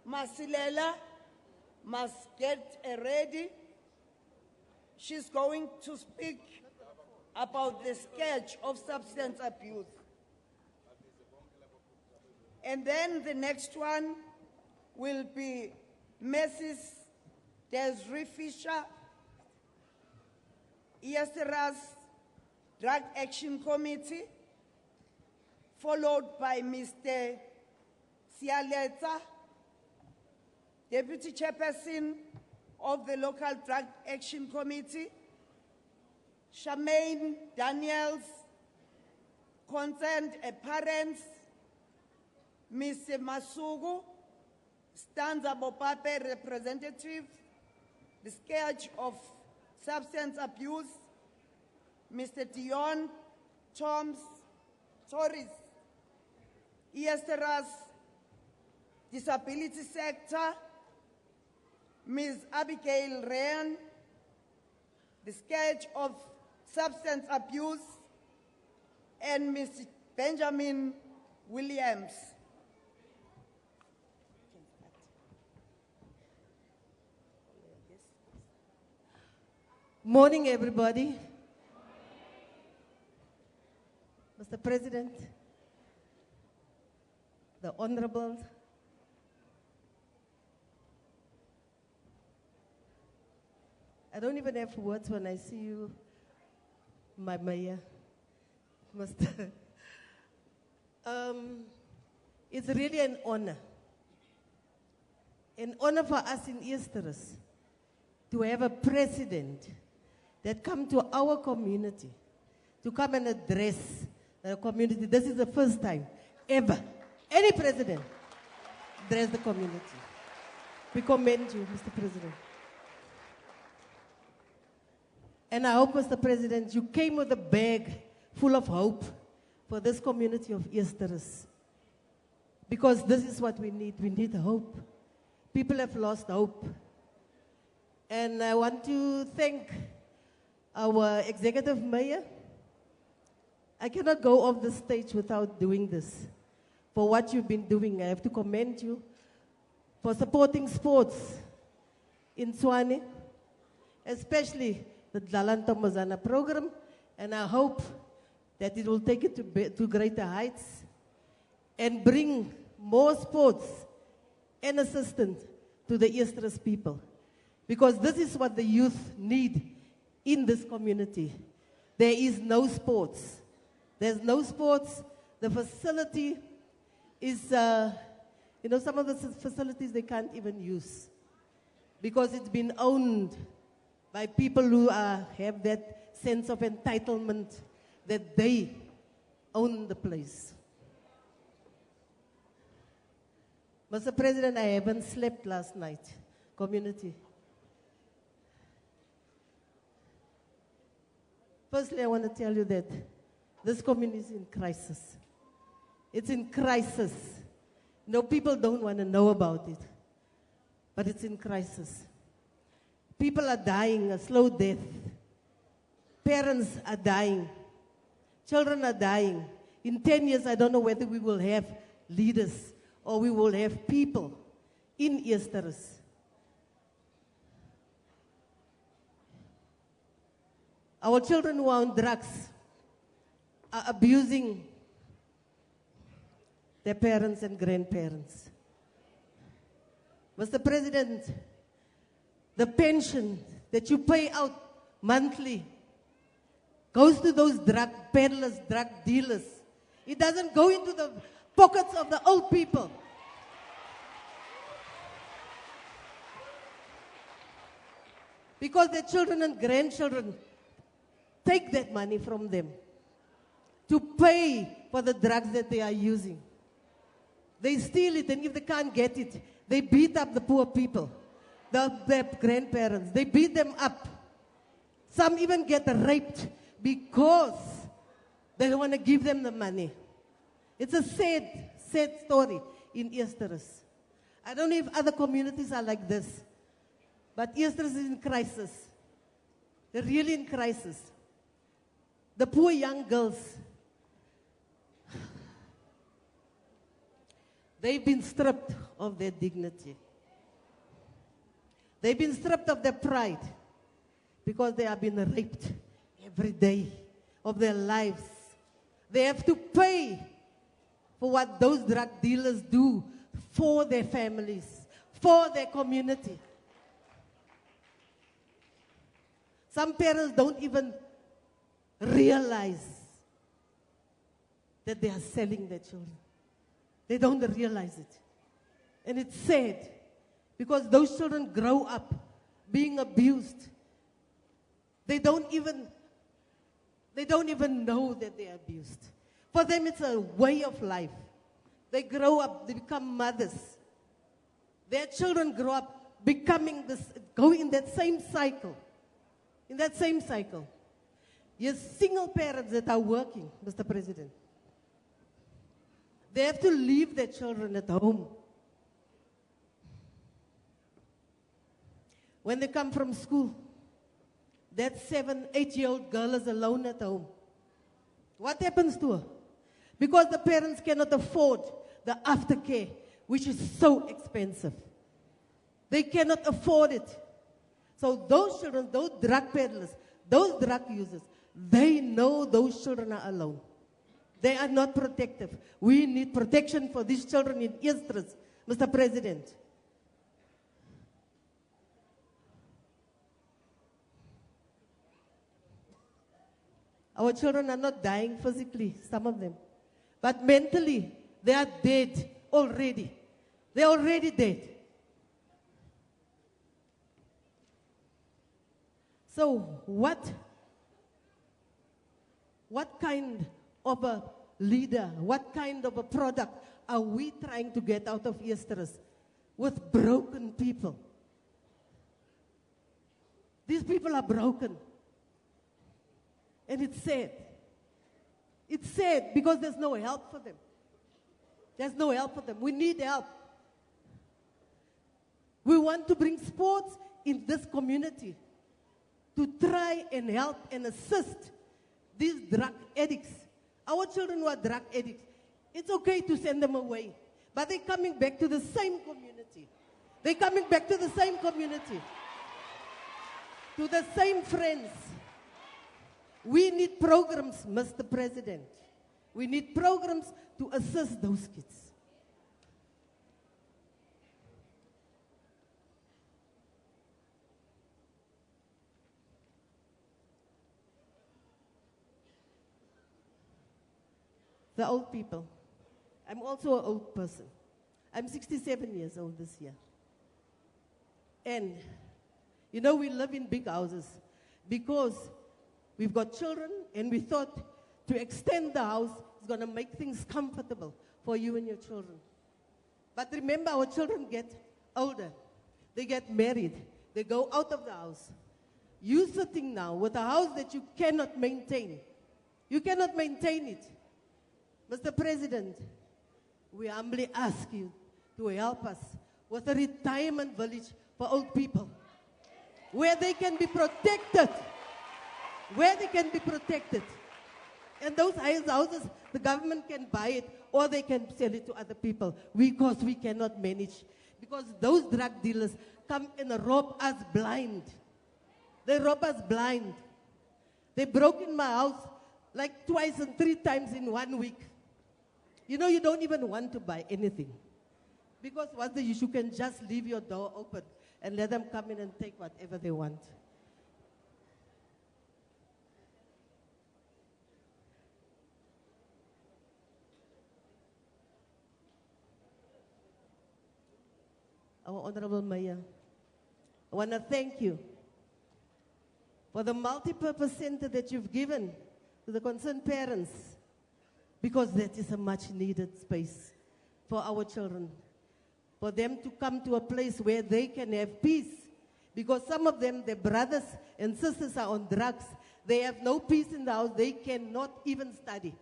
Masilela must get ready. She's going to speak about the scourge of substance abuse. And then the next one will be Mrs. Desiree Fisher, Eersterust Drug Action Committee, followed by Mr. Sialetsa, Deputy Chairperson of the Local Drug Action Committee, Charmaine Daniels, concerned parents, Mr. Masugu, Stanza Bopape representative, the scourge of substance abuse, Mr. Dion Torres, Eersterust, disability sector, Ms. Abigail Ryan, the scourge of substance abuse, and Mr. Benjamin Williams. Morning, everybody. Mr. President, the Honorable, I don't even have words when I see you, my mayor, Mr. It's really an honor for us in Eersterust to have a president that come to our community, to come and address the community. This is the first time ever any president address the community. We commend you, Mr. President. And I hope, Mr. President, you came with a bag full of hope for this community of Eersterust. Because this is what we need. We need hope. People have lost hope. And I want to thank our executive mayor. I cannot go off the stage without doing this. For what you've been doing, I have to commend you for supporting sports in Tshwane, especially the Dlalanta Mozana program, and I hope that it will take it to greater heights and bring more sports and assistance to the Eersterust people. Because this is what the youth need in this community. There is no sports. There's no sports. The facility is, some of the facilities they can't even use because it's been owned by people who have that sense of entitlement that they own the place. Mr. President, I haven't slept last night, community. Firstly, I want to tell you that this community is in crisis. It's in crisis. No, people don't want to know about it, but it's in crisis. People are dying a slow death. Parents are dying. Children are dying. In 10 years, I don't know whether we will have leaders or we will have people in Eersterust. Our children who are on drugs are abusing their parents and grandparents. Mr. President, the pension that you pay out monthly goes to those drug peddlers, drug dealers. It doesn't go into the pockets of the old people. Because their children and grandchildren take that money from them to pay for the drugs that they are using. They steal it, and if they can't get it, they beat up the poor people, their grandparents. They beat them up. Some even get raped because they don't want to give them the money. It's a sad story in Eersterust. I don't know if other communities are like this, but Eersterust is in crisis. They're really in crisis. The poor young girls, they've been stripped of their dignity. They've been stripped of their pride because they have been raped every day of their lives. They have to pay for what those drug dealers do for their families, for their community. Some parents don't even realize that they are selling their children. They don't realize it. And it's sad because those children grow up being abused. They don't even know that they are abused. For them, it's a way of life. They grow up, they become mothers. Their children grow up becoming this, go in that same cycle. In that same cycle. Yes, single parents that are working, Mr. President. They have to leave their children at home. When they come from school, that 7, 8-year-old girl is alone at home. What happens to her? Because the parents cannot afford the aftercare, which is so expensive. They cannot afford it. So those children, those drug peddlers, those drug users, they know those children are alone. They are not protective. We need protection for these children in Eersterust, Mr. President. Our children are not dying physically, some of them. But mentally, they are dead already. They're already dead. So what kind of a leader, what kind of a product are we trying to get out of Eersterust with broken people? These people are broken. And it's sad. It's sad because there's no help for them. There's no help for them. We need help. We want to bring sports in this community to try and help and assist these drug addicts. Our children who are drug addicts, it's okay to send them away. But they're coming back to the same community. They're coming back to the same community. To the same friends. We need programs, Mr. President. We need programs to assist those kids. The old people. I'm also an old person. I'm 67 years old this year. And, you know, we live in big houses because we've got children, and we thought to extend the house is going to make things comfortable for you and your children. But remember, our children get older. They get married. They go out of the house. You're sitting now with a house that you cannot maintain. You cannot maintain it. Mr. President, we humbly ask you to help us with a retirement village for old people, where they can be protected. Where they can be protected. And those houses, the government can buy it or they can sell it to other people because we cannot manage. Because those drug dealers come and rob us blind. They rob us blind. They broke in my house like twice and 3 times in 1 week. You know, you don't even want to buy anything. Because what's the issue? You can just leave your door open and let them come in and take whatever they want. Our Honorable Mayor, I want to thank you for the multi-purpose center that you've given to the concerned parents, because that is a much needed space for our children, for them to come to a place where they can have peace, because some of them, their brothers and sisters are on drugs. They have no peace in the house. They cannot even study.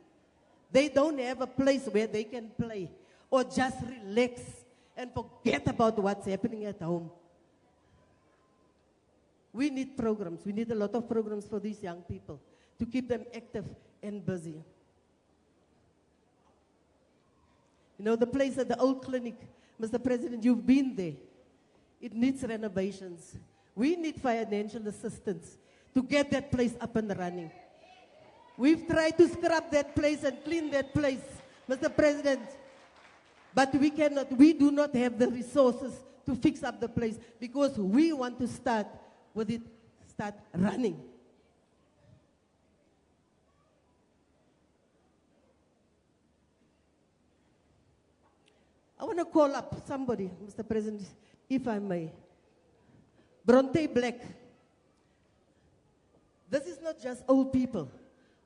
They don't have a place where they can play or just relax and forget about what's happening at home. We need programs. We need a lot of programs for these young people to keep them active and busy. You know, the place at the old clinic, Mr. President, you've been there. It needs renovations. We need financial assistance to get that place up and running. We've tried to scrub that place and clean that place, Mr. President. But we cannot, we do not have the resources to fix up the place because we want to start with it, start running. I want to call up somebody, Mr. President, if I may. Bronte Black. This is not just old people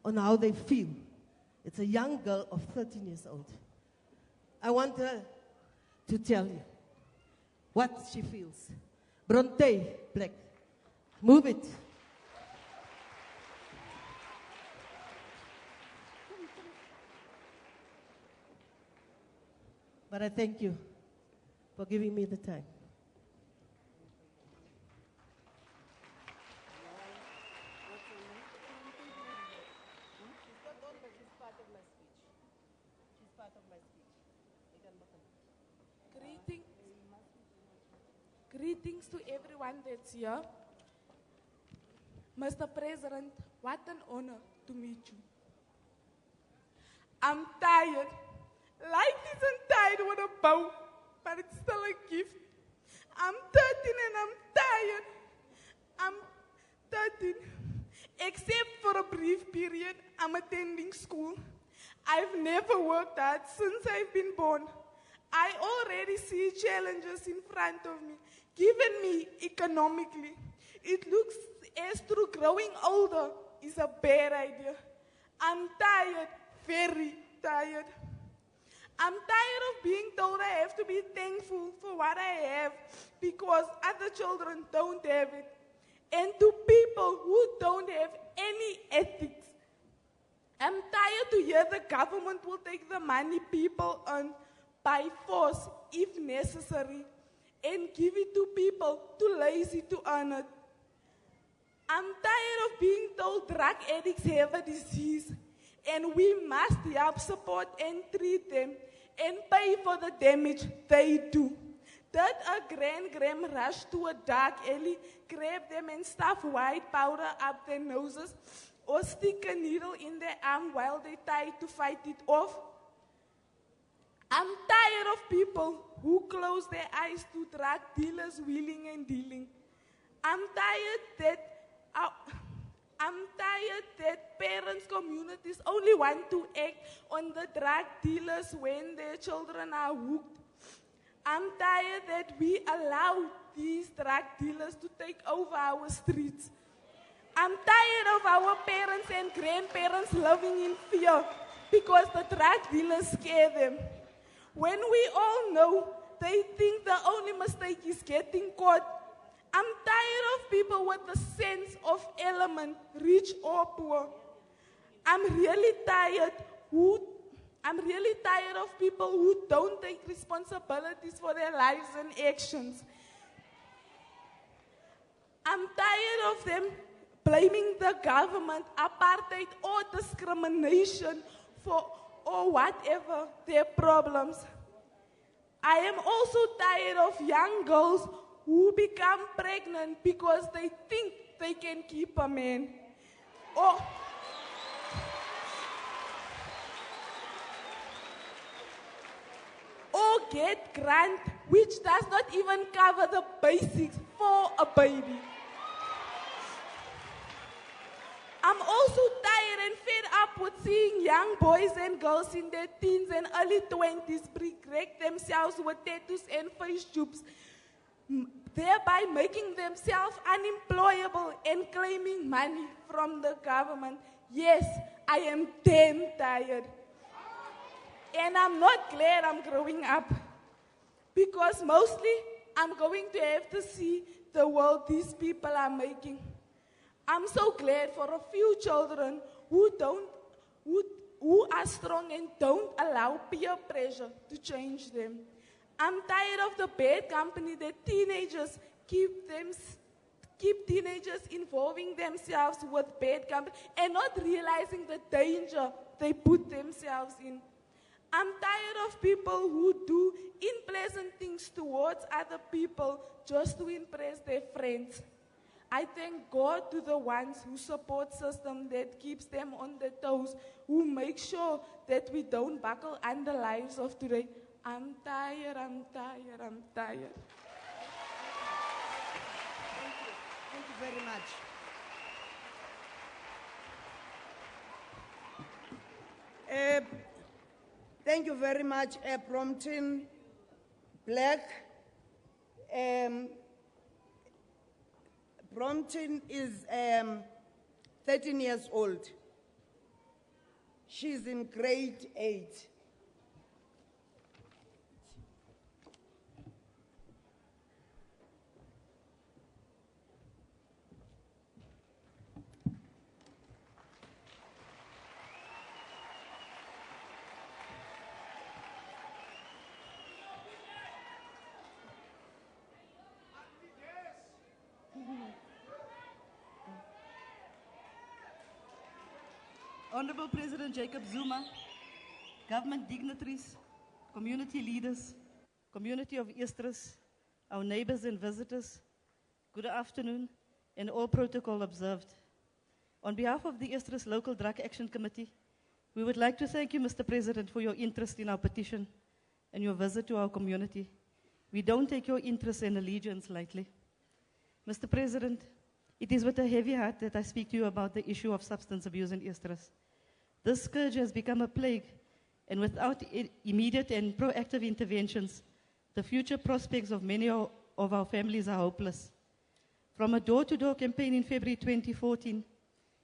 on how they feel. It's a young girl of 13 years old. I want her to tell you what she feels. Bronte, Black. Move it. But I thank you for giving me the time. Greetings to everyone that's here. Mr. President, what an honor to meet you. I'm tired. Life isn't tied with a bow, but it's still a gift. I'm 13 and I'm tired. I'm 13. Except for a brief period, I'm attending school. I've never worked hard since I've been born. I already see challenges in front of me, given me economically. It looks as though growing older is a bad idea. I'm tired, very tired. I'm tired of being told I have to be thankful for what I have because other children don't have it. And to people who don't have any ethics. I'm tired to hear the government will take the money people earn by force if necessary and give it to people too lazy to earn it. I'm tired of being told drug addicts have a disease and we must help, support and treat them and pay for the damage they do. Did a gram rush to a dark alley, grab them and stuff white powder up their noses or stick a needle in their arm while they try to fight it off? I'm tired of people who close their eyes to drug dealers wheeling and dealing. I'm tired that parents, communities only want to act on the drug dealers when their children are hooked. I'm tired that we allow these drug dealers to take over our streets. I'm tired of our parents and grandparents living in fear because the drug dealers scare them. When we all know they think the only mistake is getting caught. I'm tired of people with a sense of element, rich or poor. I'm really tired of people who don't take responsibilities for their lives and actions. I'm tired of them blaming the government, apartheid, or discrimination for or whatever their problems. I am also tired of young girls who become pregnant because they think they can keep a man. Or get grant which does not even cover the basics for a baby. I'm also tired and fed up with seeing young boys and girls in their teens and early 20s break themselves with tattoos and face tubes, thereby making themselves unemployable and claiming money from the government. Yes, I am damn tired. And I'm not glad I'm growing up because mostly I'm going to have to see the world these people are making. I'm so glad for a few children who are strong and don't allow peer pressure to change them. I'm tired of the bad company that teenagers keep teenagers involving themselves with bad company and not realizing the danger they put themselves in. I'm tired of people who do unpleasant things towards other people just to impress their friends. I thank God to the ones who support system that keeps them on their toes, who make sure that we don't buckle under lives of today. I'm tired, I'm tired, I'm tired. Thank you very much. Thank you very much, Brompton Black. Brompton is 13 years old. She's in grade 8. Honorable President Jacob Zuma, government dignitaries, community leaders, community of Eersterust, our neighbors and visitors, good afternoon, and all protocol observed. On behalf of the Eersterust Local Drug Action Committee, we would like to thank you, Mr. President, for your interest in our petition and your visit to our community. We don't take your interest and allegiance lightly. Mr. President, it is with a heavy heart that I speak to you about the issue of substance abuse in Eersterust. This scourge has become a plague, and without immediate and proactive interventions, the future prospects of many of our families are hopeless. From a door-to-door campaign in February 2014,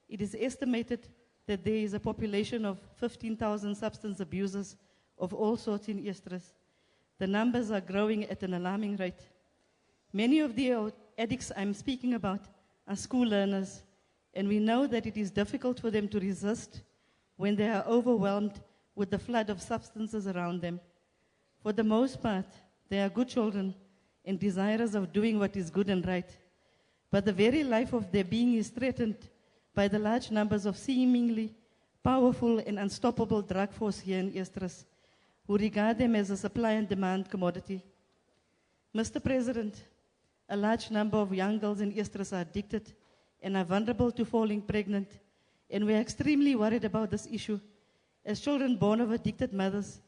it is estimated that there is a population of 15,000 substance abusers of all sorts in Eersterust. The numbers are growing at an alarming rate. Many of the addicts I'm speaking about are school learners, and we know that it is difficult for them to resist when they are overwhelmed with the flood of substances around them. For the most part, they are good children and desirous of doing what is good and right. But the very life of their being is threatened by the large numbers of seemingly powerful and unstoppable drug force here in Eersterust, who regard them as a supply and demand commodity. Mr. President, a large number of young girls in Eersterust are addicted and are vulnerable to falling pregnant, and we are extremely worried about this issue, as children born of addicted mothers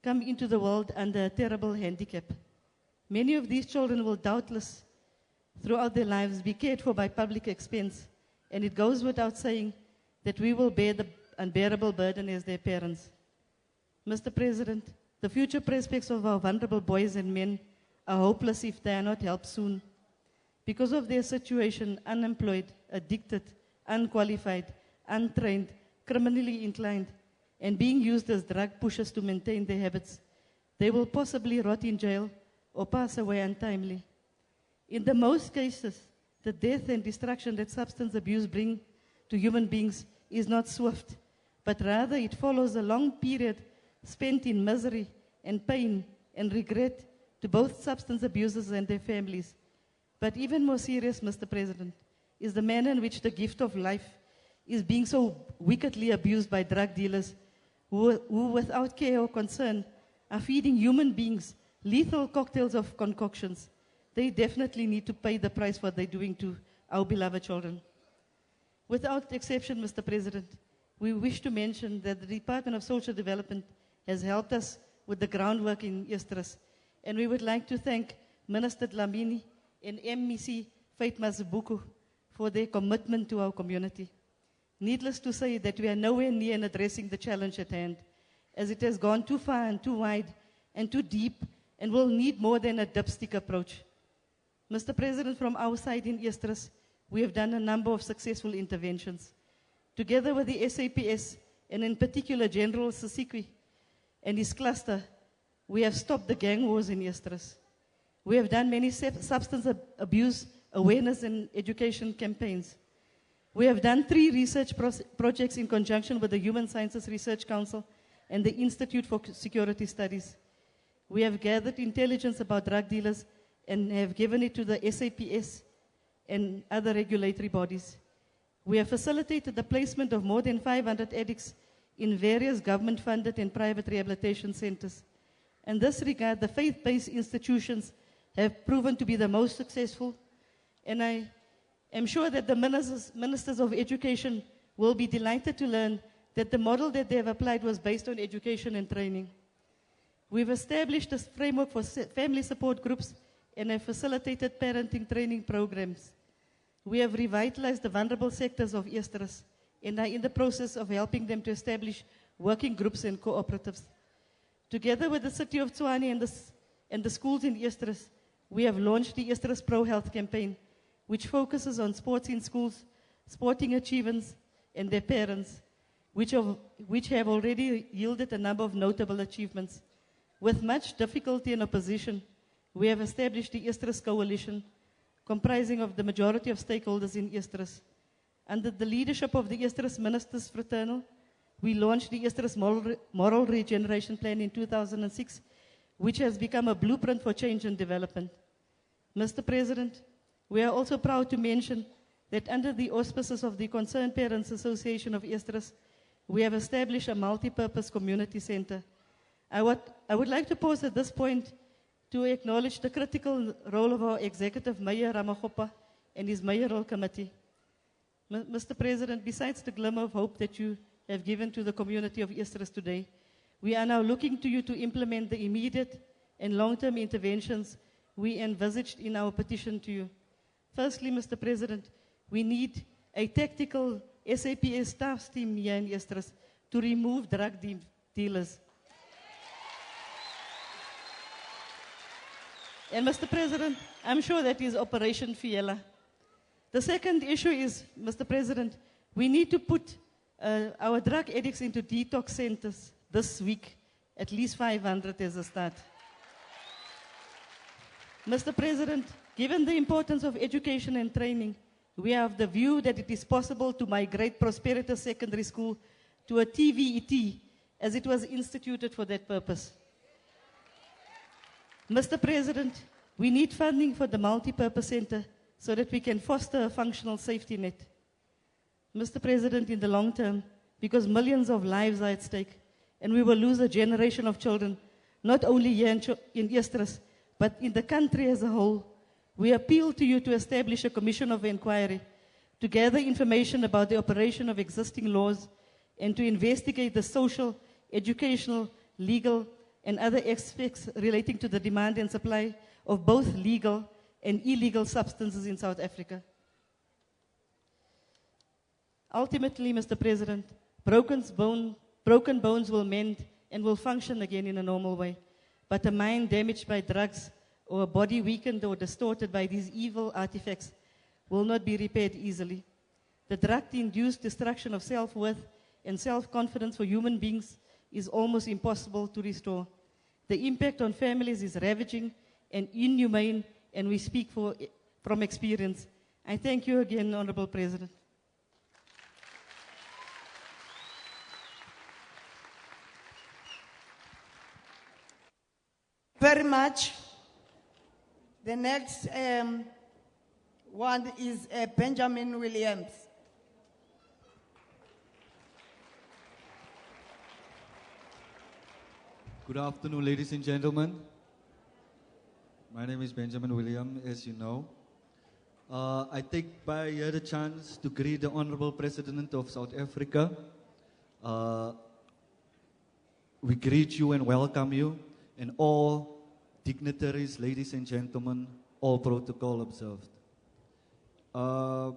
come into the world under a terrible handicap. Many of these children will doubtless, throughout their lives, be cared for by public expense, and it goes without saying that we will bear the unbearable burden as their parents. Mr. President, the future prospects of our vulnerable boys and men are hopeless if they are not helped soon. Because of their situation, unemployed, addicted, unqualified, untrained, criminally inclined, and being used as drug pushers to maintain their habits, they will possibly rot in jail or pass away untimely. In the most cases, the death and destruction that substance abuse brings to human beings is not swift, but rather it follows a long period spent in misery and pain and regret to both substance abusers and their families. But even more serious, Mr. President, is the manner in which the gift of life is being so wickedly abused by drug dealers who without care or concern, are feeding human beings lethal cocktails of concoctions. They definitely need to pay the price for what they're doing to our beloved children. Without exception, Mr. President, we wish to mention that the Department of Social Development has helped us with the groundwork in Eersterust, and we would like to thank Minister Dlamini and MEC Faith Mazibuko for their commitment to our community. Needless to say that we are nowhere near in addressing the challenge at hand, as it has gone too far and too wide and too deep and will need more than a dipstick approach. Mr. President, from our side in Eersterust, we have done a number of successful interventions. Together with the SABC, and in particular General Sisikwi and his cluster, we have stopped the gang wars in Eersterust. We have done many substance abuse awareness and education campaigns. We have done 3 research projects in conjunction with the Human Sciences Research Council and the Institute for Security Studies. We have gathered intelligence about drug dealers and have given it to the SABC and other regulatory bodies. We have facilitated the placement of more than 500 addicts in various government-funded and private rehabilitation centers. In this regard, the faith-based institutions have proven to be the most successful, and I am sure that the ministers of education will be delighted to learn that the model that they have applied was based on education and training. We've established a framework for family support groups and have facilitated parenting training programs. We have revitalized the vulnerable sectors of Eersterust and are in the process of helping them to establish working groups and cooperatives. Together with the City of Tshwane and the schools in Eersterust, we have launched the Eersterust Pro Health campaign, which focuses on sports in schools, sporting achievements, and their parents. which have already yielded a number of notable achievements. With much difficulty and opposition, we have established the Eersterust Coalition, comprising of the majority of stakeholders in Eersterust. Under the leadership of the Eersterust Ministers Fraternal, we launched the Eersterust Moral Regeneration Plan in 2006, which has become a blueprint for change and development. Mr. President, we are also proud to mention that under the auspices of the Concerned Parents Association of Eersterust, we have established a multi-purpose community center. I would like to pause at this point to acknowledge the critical role of our executive Mayor Ramagopa and his mayoral committee. Mr. President, besides the glimmer of hope that you have given to the community of Eersterust today, we are now looking to you to implement the immediate and long-term interventions we envisaged in our petition to you. Firstly, Mr. President, we need a tactical SABC staff team here in Eersterust to remove drug dealers. And Mr. President, I'm sure that is Operation Fiela. The second issue is, Mr. President, we need to put our drug addicts into detox centers this week, at least 500 as a start. Mr. President, given the importance of education and training, we have the view that it is possible to migrate Prosperity Secondary School to a TVET, as it was instituted for that purpose. Mr. President, we need funding for the multi-purpose center so that we can foster a functional safety net. Mr. President, in the long term, because millions of lives are at stake, and we will lose a generation of children, not only here in Eersterust, but in the country as a whole, we appeal to you to establish a commission of inquiry to gather information about the operation of existing laws and to investigate the social, educational, legal, and other aspects relating to the demand and supply of both legal and illegal substances in South Africa. Ultimately, Mr. President, broken bones will mend and will function again in a normal way, but a mind damaged by drugs or a body weakened or distorted by these evil artifacts will not be repaired easily. The drug-induced destruction of self-worth and self-confidence for human beings is almost impossible to restore. The impact on families is ravaging and inhumane, and we speak from experience. I thank you again, Honorable President. Very much. The next one is Benjamin Williams. Good afternoon, ladies and gentlemen. My name is Benjamin William, as you know. I take by here the chance to greet the Honorable President of South Africa. We greet you and welcome you, and all dignitaries, ladies and gentlemen, all protocol observed. I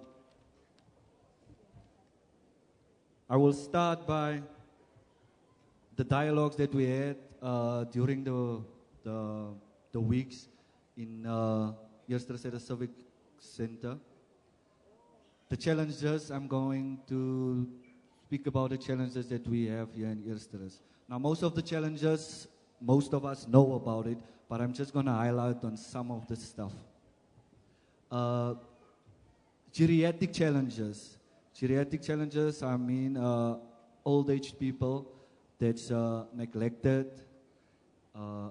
will start by the dialogues that we had during the weeks in Eersterust at the Civic Center. The challenges, I'm going to speak about the challenges that we have here in Eersterust. Now, most of the challenges, most of us know about it, but I'm just going to highlight on some of the stuff. Geriatric challenges. Geriatric challenges, I mean old age people that's neglected,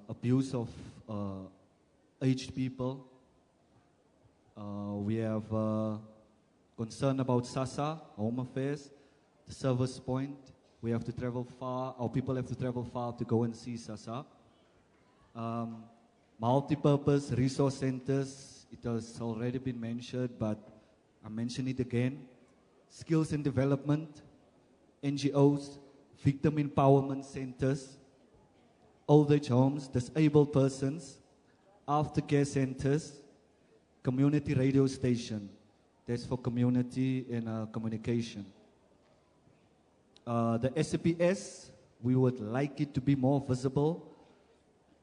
abuse of aged people. We have concern about SASA, Home Affairs, the service point. We have to travel far, our people have to travel far to go and see SASA. Multi-purpose resource centers, it has already been mentioned, but I mention it again. Skills and development, NGOs, victim empowerment centers, old age homes, disabled persons, aftercare centers, community radio station. That's for community and communication. The SABC, we would like it to be more visible.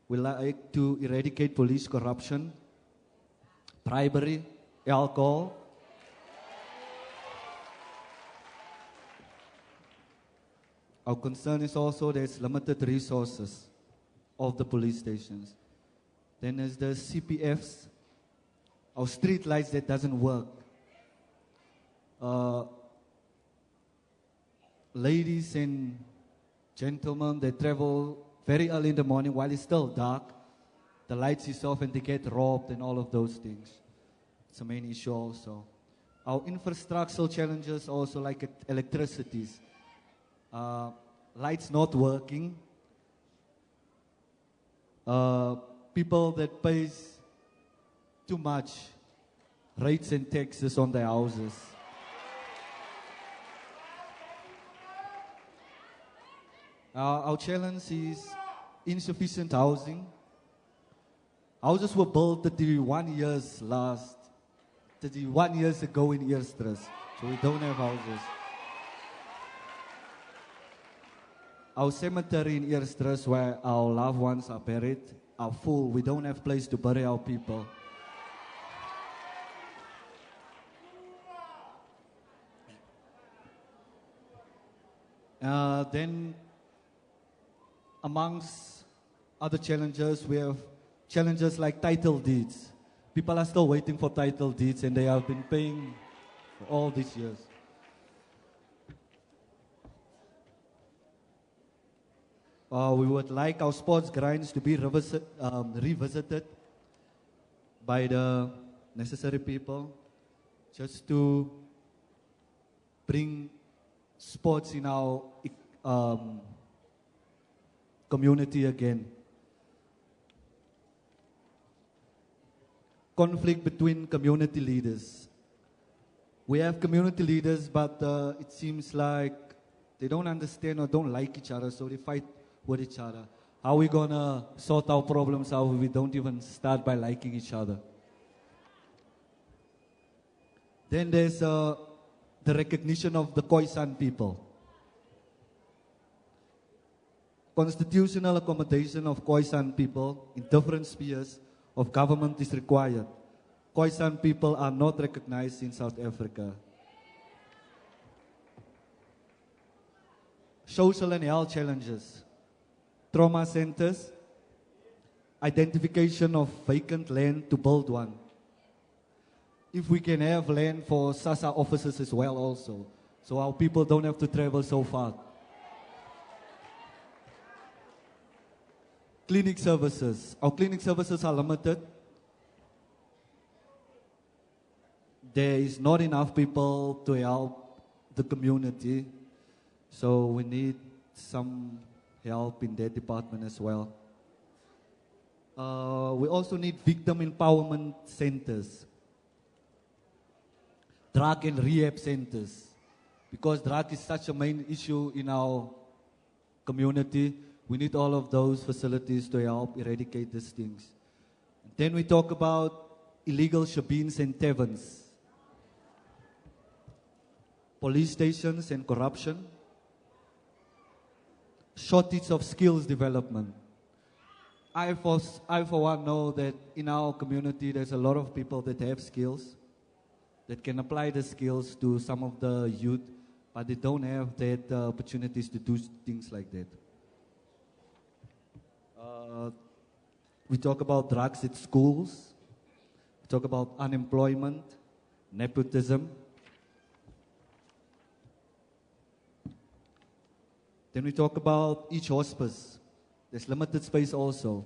We like to eradicate police corruption, bribery, alcohol. Our concern is also there's limited resources of the police stations. Then there's the CPFs, our street lights that doesn't work. Ladies and gentlemen, they travel very early in the morning while it's still dark. The lights is off and they get robbed and all of those things. It's a main issue also. Our infrastructural challenges also like electricities. Lights not working. People that pays too much rates and taxes on their houses. Our challenge is insufficient housing. Houses were built 31 years ago in Eersterust, so we don't have houses. Our cemetery in Eersterust, where our loved ones are buried, are full. We don't have place to bury our people. Then, amongst other challenges, we have challenges like title deeds. People are still waiting for title deeds and they have been paying for all these years. We would like our sports grinds to be revisited by the necessary people just to bring sports in our community again. Conflict between community leaders. We have community leaders, but it seems like they don't understand or don't like each other, so they fight with each other. How are we going to sort our problems out if we don't even start by liking each other? Then there's the recognition of the Khoisan people. Constitutional accommodation of Khoisan people in different spheres of government is required. Khoisan people are not recognized in South Africa. Social and health challenges. Trauma centers. Identification of vacant land to build one. If we can have land for SASA offices as well also, so our people don't have to travel so far. Clinic services. Our clinic services are limited. There is not enough people to help the community, so we need some help in that department as well. We also need victim empowerment centers, drug and rehab centers, because drug is such a main issue in our community. We need all of those facilities to help eradicate these things. Then we talk about illegal shebeens and taverns, police stations and corruption, shortage of skills development. I for one know that in our community there's a lot of people that have skills, that can apply the skills to some of the youth, but they don't have that opportunities to do things like that. We talk about drugs at schools. We talk about unemployment, nepotism. Then we talk about each hospice. There's limited space also.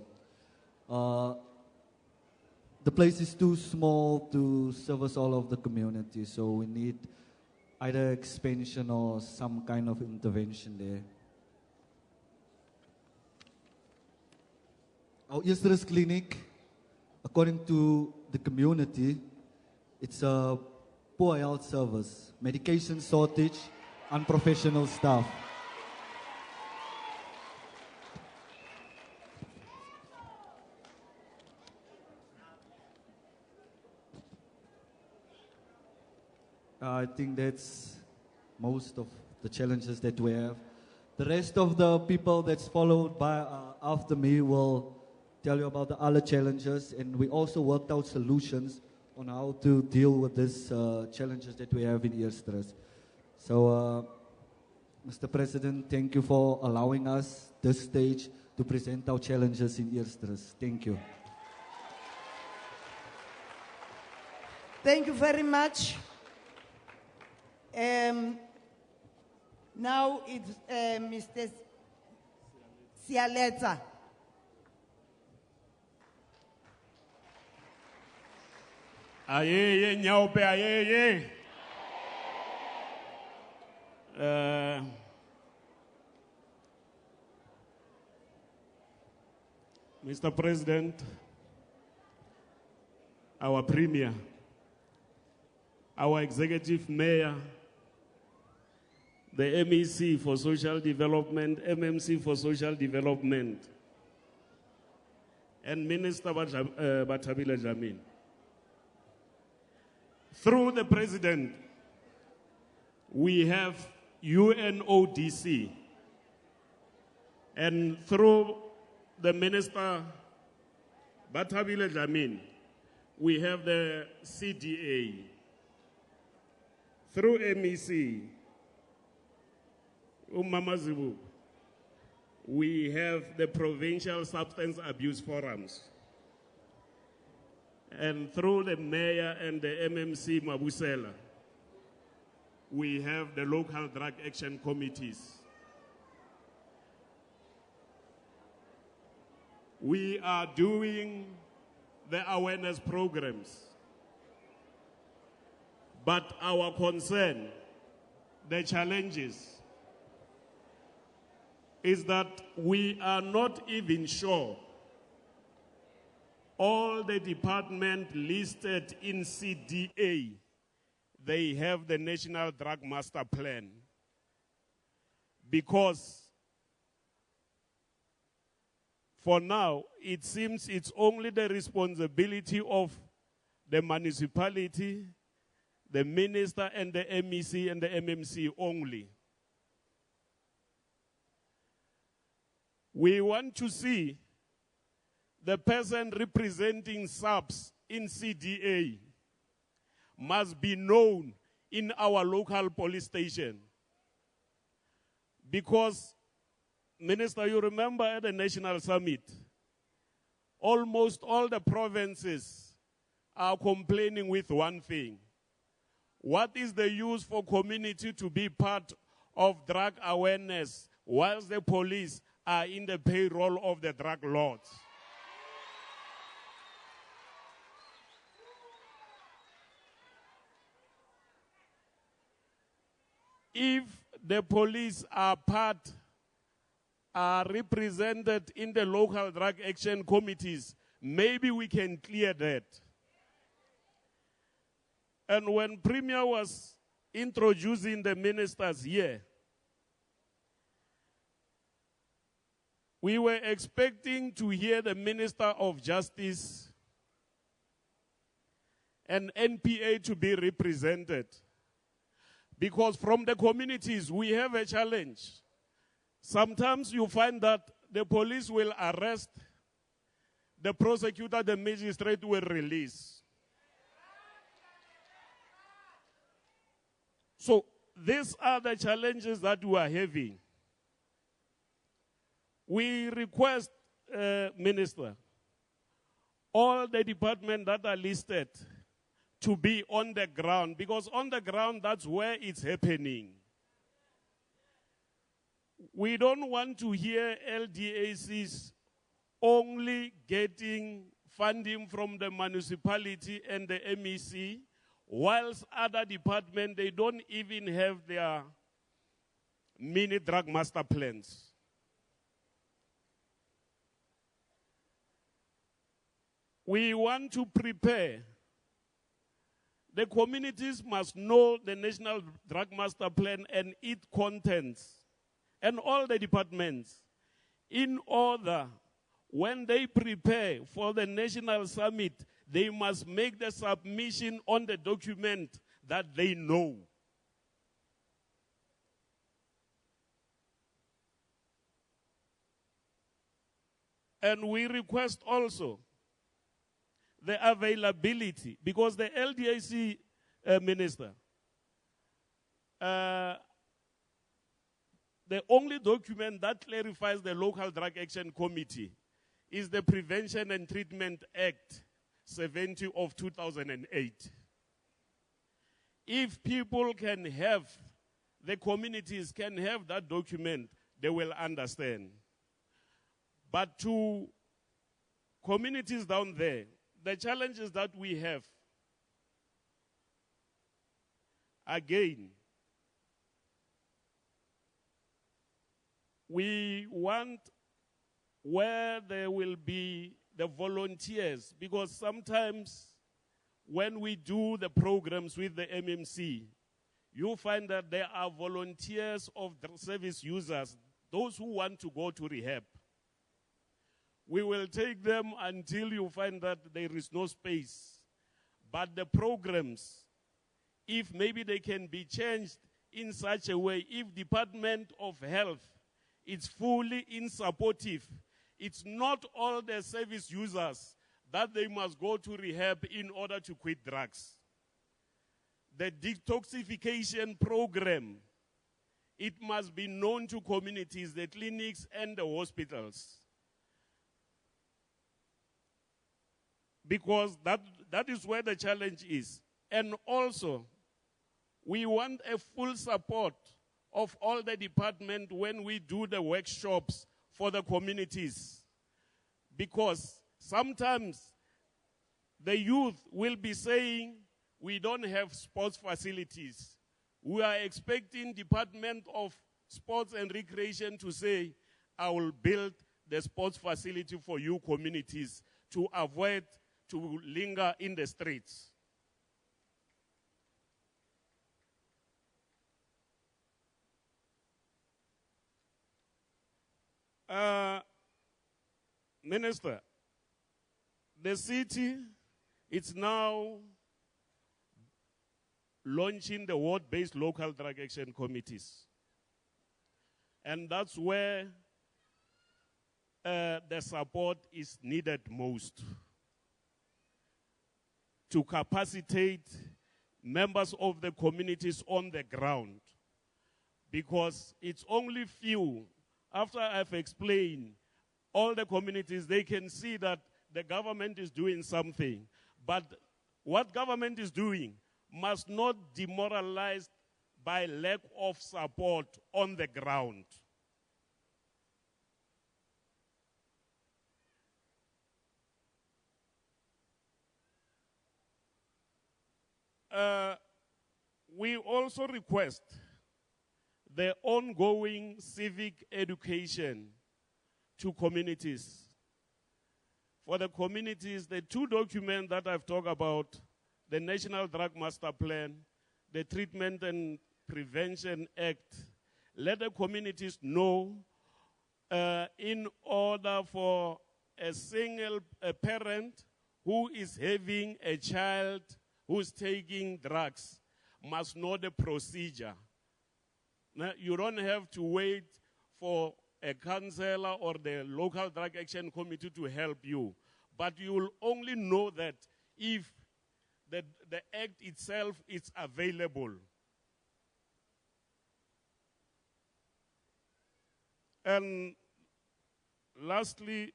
The place is too small to service all of the community, so we need either expansion or some kind of intervention there. Our Eersterust clinic, according to the community, it's a poor health service, medication shortage, unprofessional staff. I think that's most of the challenges that we have. The rest of the people that's followed by after me will tell you about the other challenges, and we also worked out solutions on how to deal with these challenges that we have in Eersterust. So Mr. President, thank you for allowing us this stage to present our challenges in Eersterust. Thank you. Thank you very much. Now it's Mr. Sialeta. Ayeye nyaupe ayeye. Mr. President, our Premier, our Executive Mayor, the MEC for Social Development, MMC for Social Development, and Minister Bathabile Jamin. Through the President, we have UNODC, and through the Minister Bathabile Jamin, we have the CDA. Through MEC, Umamazibu, we have the Provincial Substance Abuse Forums. And through the Mayor and the MMC Mabusela, we have the local drug action committees. We are doing the awareness programs. But our concern, the challenges, is that we are not even sure all the departments listed in CDA, they have the National Drug Master Plan. Because for now, it seems it's only the responsibility of the municipality, the minister, and the MEC and the MMC only. We want to see the person representing SABS in CDA must be known in our local police station. Because, Minister, you remember at the National Summit, almost all the provinces are complaining with one thing. What is the use for community to be part of drug awareness whilst the police are in the payroll of the drug lords? If the police are represented in the local drug action committees, maybe we can clear that. And when Premier was introducing the ministers here, we were expecting to hear the Minister of Justice and NPA to be represented. Because from the communities, we have a challenge. Sometimes you find that the police will arrest, the prosecutor, the magistrate will release. So these are the challenges that we are having. We request, Minister, all the departments that are listed to be on the ground, because on the ground, that's where it's happening. We don't want to hear LDACs only getting funding from the municipality and the MEC, whilst other departments, they don't even have their mini drug master plans. We want to prepare. The communities must know the National Drug Master Plan and its contents, and all the departments, in order, when they prepare for the National Summit, they must make the submission on the document that they know. And we request also the availability, because the LDAC minister, the only document that clarifies the Local Drug Action Committee is the Prevention and Treatment Act 70 of 2008. If people can have, the communities can have that document, they will understand. But to communities down there, the challenges that we have, again, we want where there will be the volunteers, because sometimes when we do the programs with the MMC, you find that there are volunteers of the service users, those who want to go to rehab. We will take them until you find that there is no space. But the programs, if maybe they can be changed in such a way, if Department of Health is fully supportive, it's not all the service users that they must go to rehab in order to quit drugs. The detoxification program, it must be known to communities, the clinics and the hospitals. Because that is where the challenge is. And also, we want a full support of all the departments when we do the workshops for the communities. Because sometimes the youth will be saying, we don't have sports facilities. We are expecting Department of Sports and Recreation to say, I will build the sports facility for you communities to avoid to linger in the streets. Minister, the city is now launching the ward-based local drug action committees. And that's where the support is needed most, to capacitate members of the communities on the ground. Because it's only few, after I've explained all the communities, they can see that the government is doing something. But what government is doing must not demoralize by lack of support on the ground. We also request the ongoing civic education to communities. For the communities, the two documents that I've talked about, the National Drug Master Plan, the Treatment and Prevention Act, let the communities know in order for a single parent who is having a child who's taking drugs must know the procedure. Now, you don't have to wait for a counselor or the local drug action committee to help you. But you will only know that if the act itself is available. And lastly,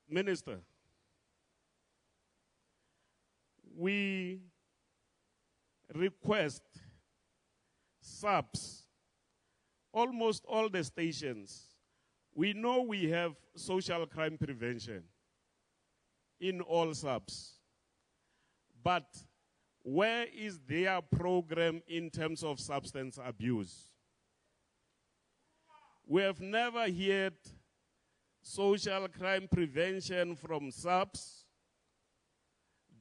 Minister, we request SABC, almost all the stations. We know we have social crime prevention in all SABCs. But where is their program in terms of substance abuse? We have never heard social crime prevention from SABC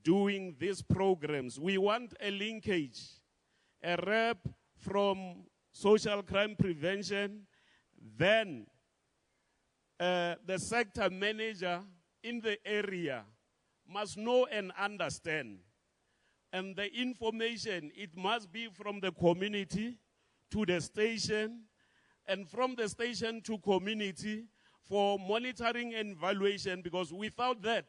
doing these programs. We want a linkage, a rep from social crime prevention, then the sector manager in the area must know and understand. And the information, it must be from the community to the station, and from the station to community for monitoring and evaluation, because without that,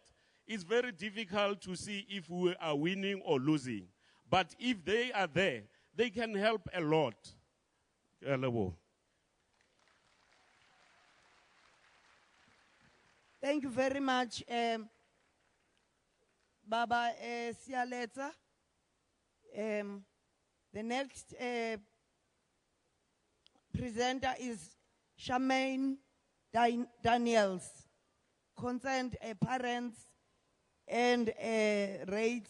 it's very difficult to see if we are winning or losing. But if they are there, they can help a lot. Hello. Thank you very much, Baba Sialeta. The next presenter is Charmaine Daniels, concerned parents and rate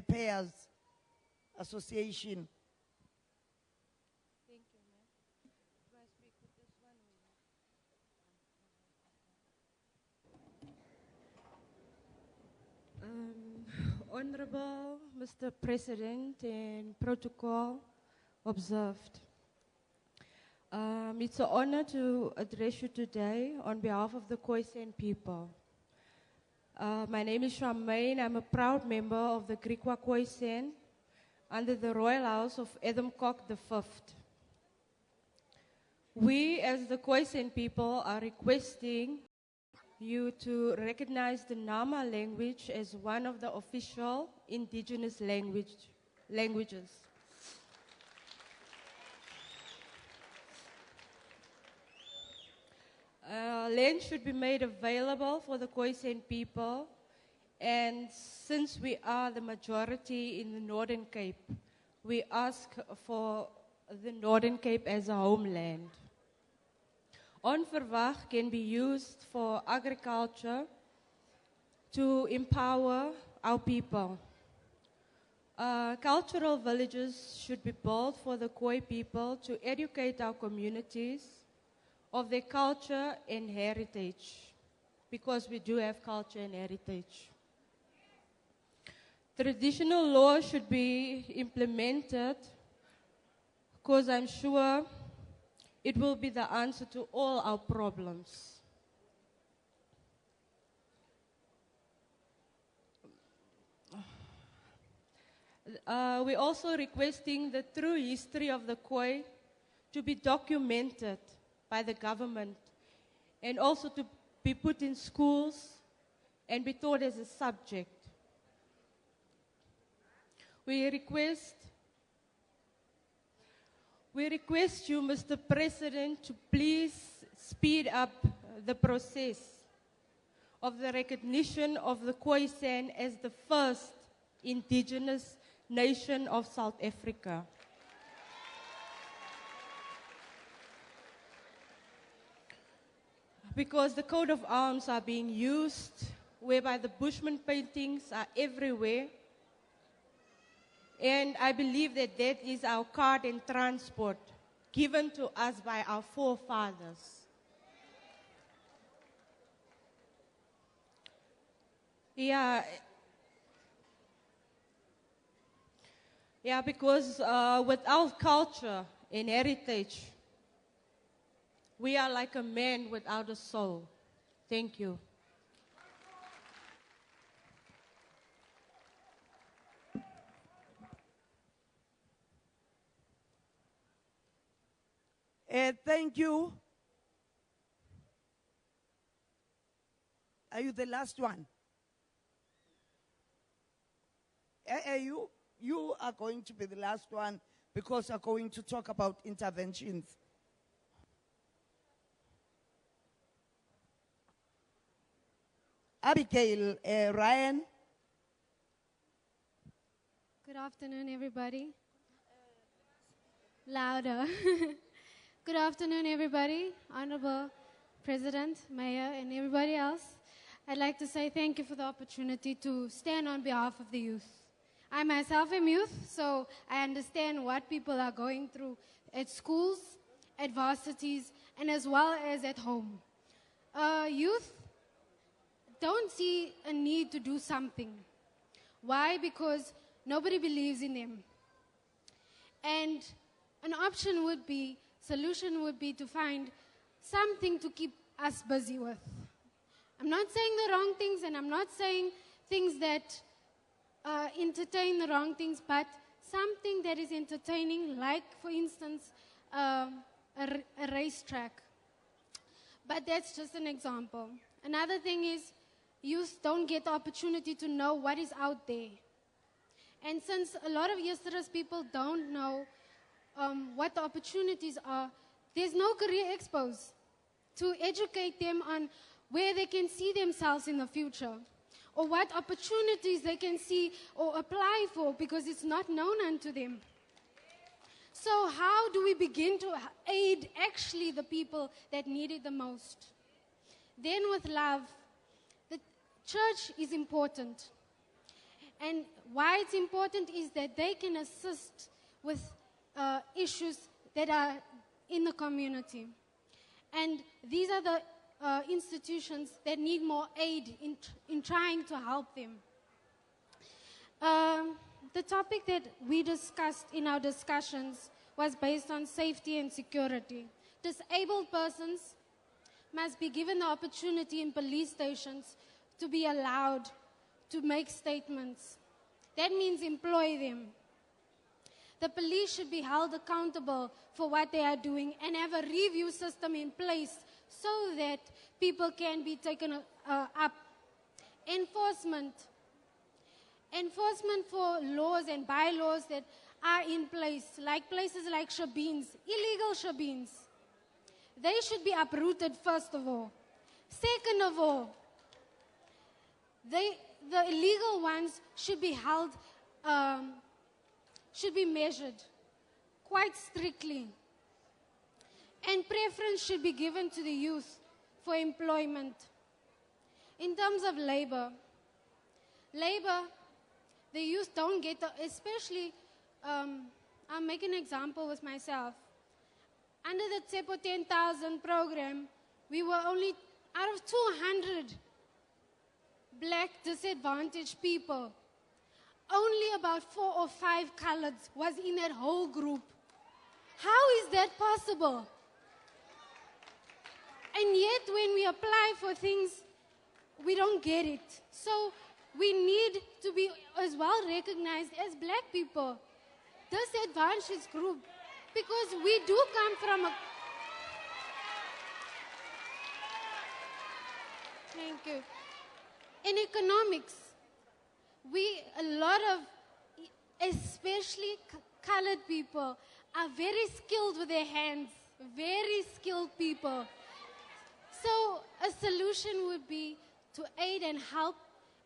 payers association. Thank you, ma'am. Do I speak with this one? Honorable Mr. President and protocol observed. It's an honor to address you today on behalf of the Khoisan people. My name is Charmaine. I'm a proud member of the Griqua Khoisan under the Royal House of Adamcock V. We, as the Khoisan people, are requesting you to recognize the Nama language as one of the official indigenous languages. Land should be made available for the Khoisan people, and since we are the majority in the Northern Cape, we ask for the Northern Cape as a homeland. Onverwacht can be used for agriculture to empower our people. Cultural villages should be built for the Khoi people to educate our communities of their culture and heritage, because we do have culture and heritage. Traditional law should be implemented, because I'm sure it will be the answer to all our problems. We're also requesting the true history of the Khoi to be documented by the government and also to be put in schools and be taught as a subject. We request you, Mr. President, to please speed up the process of the recognition of the Khoisan as the first indigenous nation of South Africa. Because the coat of arms are being used, whereby the Bushman paintings are everywhere. And I believe that that is our card and transport given to us by our forefathers. Yeah, because without culture and heritage, we are like a man without a soul. Thank you. Thank you. Are you the last one? You are going to be the last one because you're going to talk about interventions. Abigail, Ryan. Good afternoon, everybody. Louder. Good afternoon, everybody. Honorable President, Mayor, and everybody else. I'd like to say thank you for the opportunity to stand on behalf of the youth. I myself am youth, so I understand what people are going through at schools, at varsities, and as well as at home. Youth don't see a need to do something. Why? Because nobody believes in them. And an option would be, solution would be to find something to keep us busy with. I'm not saying the wrong things, and I'm not saying things that entertain the wrong things, but something that is entertaining, like, for instance, a racetrack. But that's just an example. Another thing is, youth don't get the opportunity to know what is out there. And since a lot of Eersterust people don't know what the opportunities are, there's no career expos to educate them on where they can see themselves in the future, or what opportunities they can see or apply for because it's not known unto them. So how do we begin to aid actually the people that need it the most? Then with love, the church is important. And why it's important is that they can assist with issues that are in the community. And these are the institutions that need more aid in trying to help them. The topic that we discussed in our discussions was based on safety and security. Disabled persons must be given the opportunity in police stations to be allowed to make statements. That means employ them. The police should be held accountable for what they are doing and have a review system in place so that people can be taken up. Enforcement. Enforcement for laws and bylaws that are in place, like places like shebeens, illegal shebeens. They should be uprooted first of all. Second of all, the illegal ones should be held, should be measured quite strictly. And preference should be given to the youth for employment. In terms of labor, the youth don't get, especially, I'll make an example with myself. Under the TSEPO 10,000 program, we were only, out of 200 black disadvantaged people, only about 4 or 5 coloreds was in that whole group. How is that possible? And yet when we apply for things, we don't get it. So we need to be as well recognized as black people, disadvantaged group, because we do come from a... Thank you. In economics, a lot of, especially colored people, are very skilled with their hands, very skilled people. So a solution would be to aid and help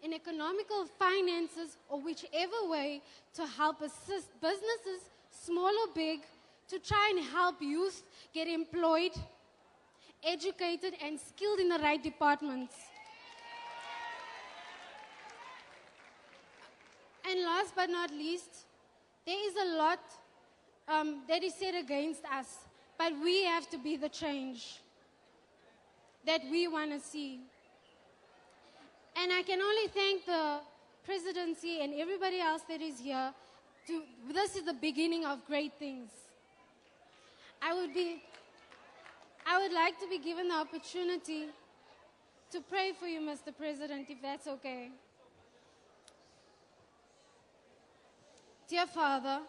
in economical finances or whichever way to help assist businesses, small or big, to try and help youth get employed, educated, and skilled in the right departments. And last but not least, there is a lot that is said against us, but we have to be the change that we want to see. And I can only thank the presidency and everybody else that is here. This is the beginning of great things. I would like to be given the opportunity to pray for you, Mr. President, if that's okay. Dear Father,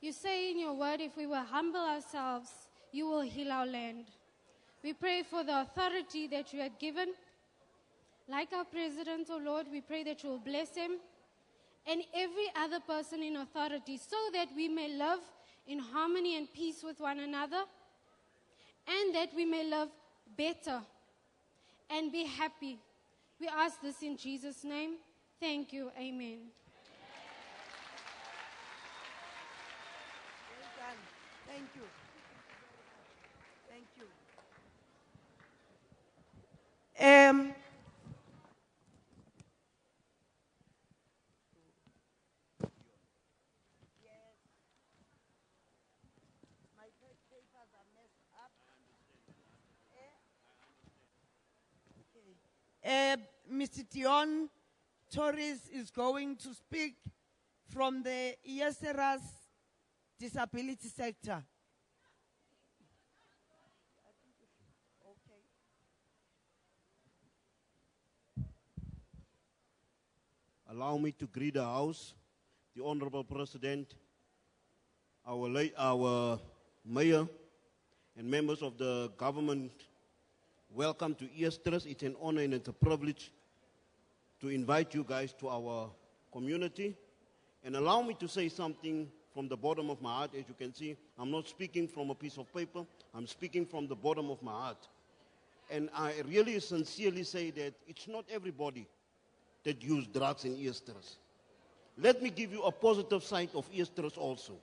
you say in your word, if we will humble ourselves, you will heal our land. We pray for the authority that you have given. Like our president, oh Lord, we pray that you will bless him and every other person in authority so that we may live in harmony and peace with one another and that we may live better and be happy. We ask this in Jesus' name. Thank you. Amen. Well done. Thank you. Thank you. My papers are messed up. Mr. Dion Torres is going to speak from the Eersterust disability sector. Allow me to greet the House, the Honorable President, our Mayor, and members of the government. Welcome to Eersterust. It's an honor and it's a privilege to invite you guys to our community. And allow me to say something from the bottom of my heart. As you can see, I'm not speaking from a piece of paper. I'm speaking from the bottom of my heart. And I really sincerely say that it's not everybody that use drugs in Eersterust. Let me give you a positive side of Eersterust also,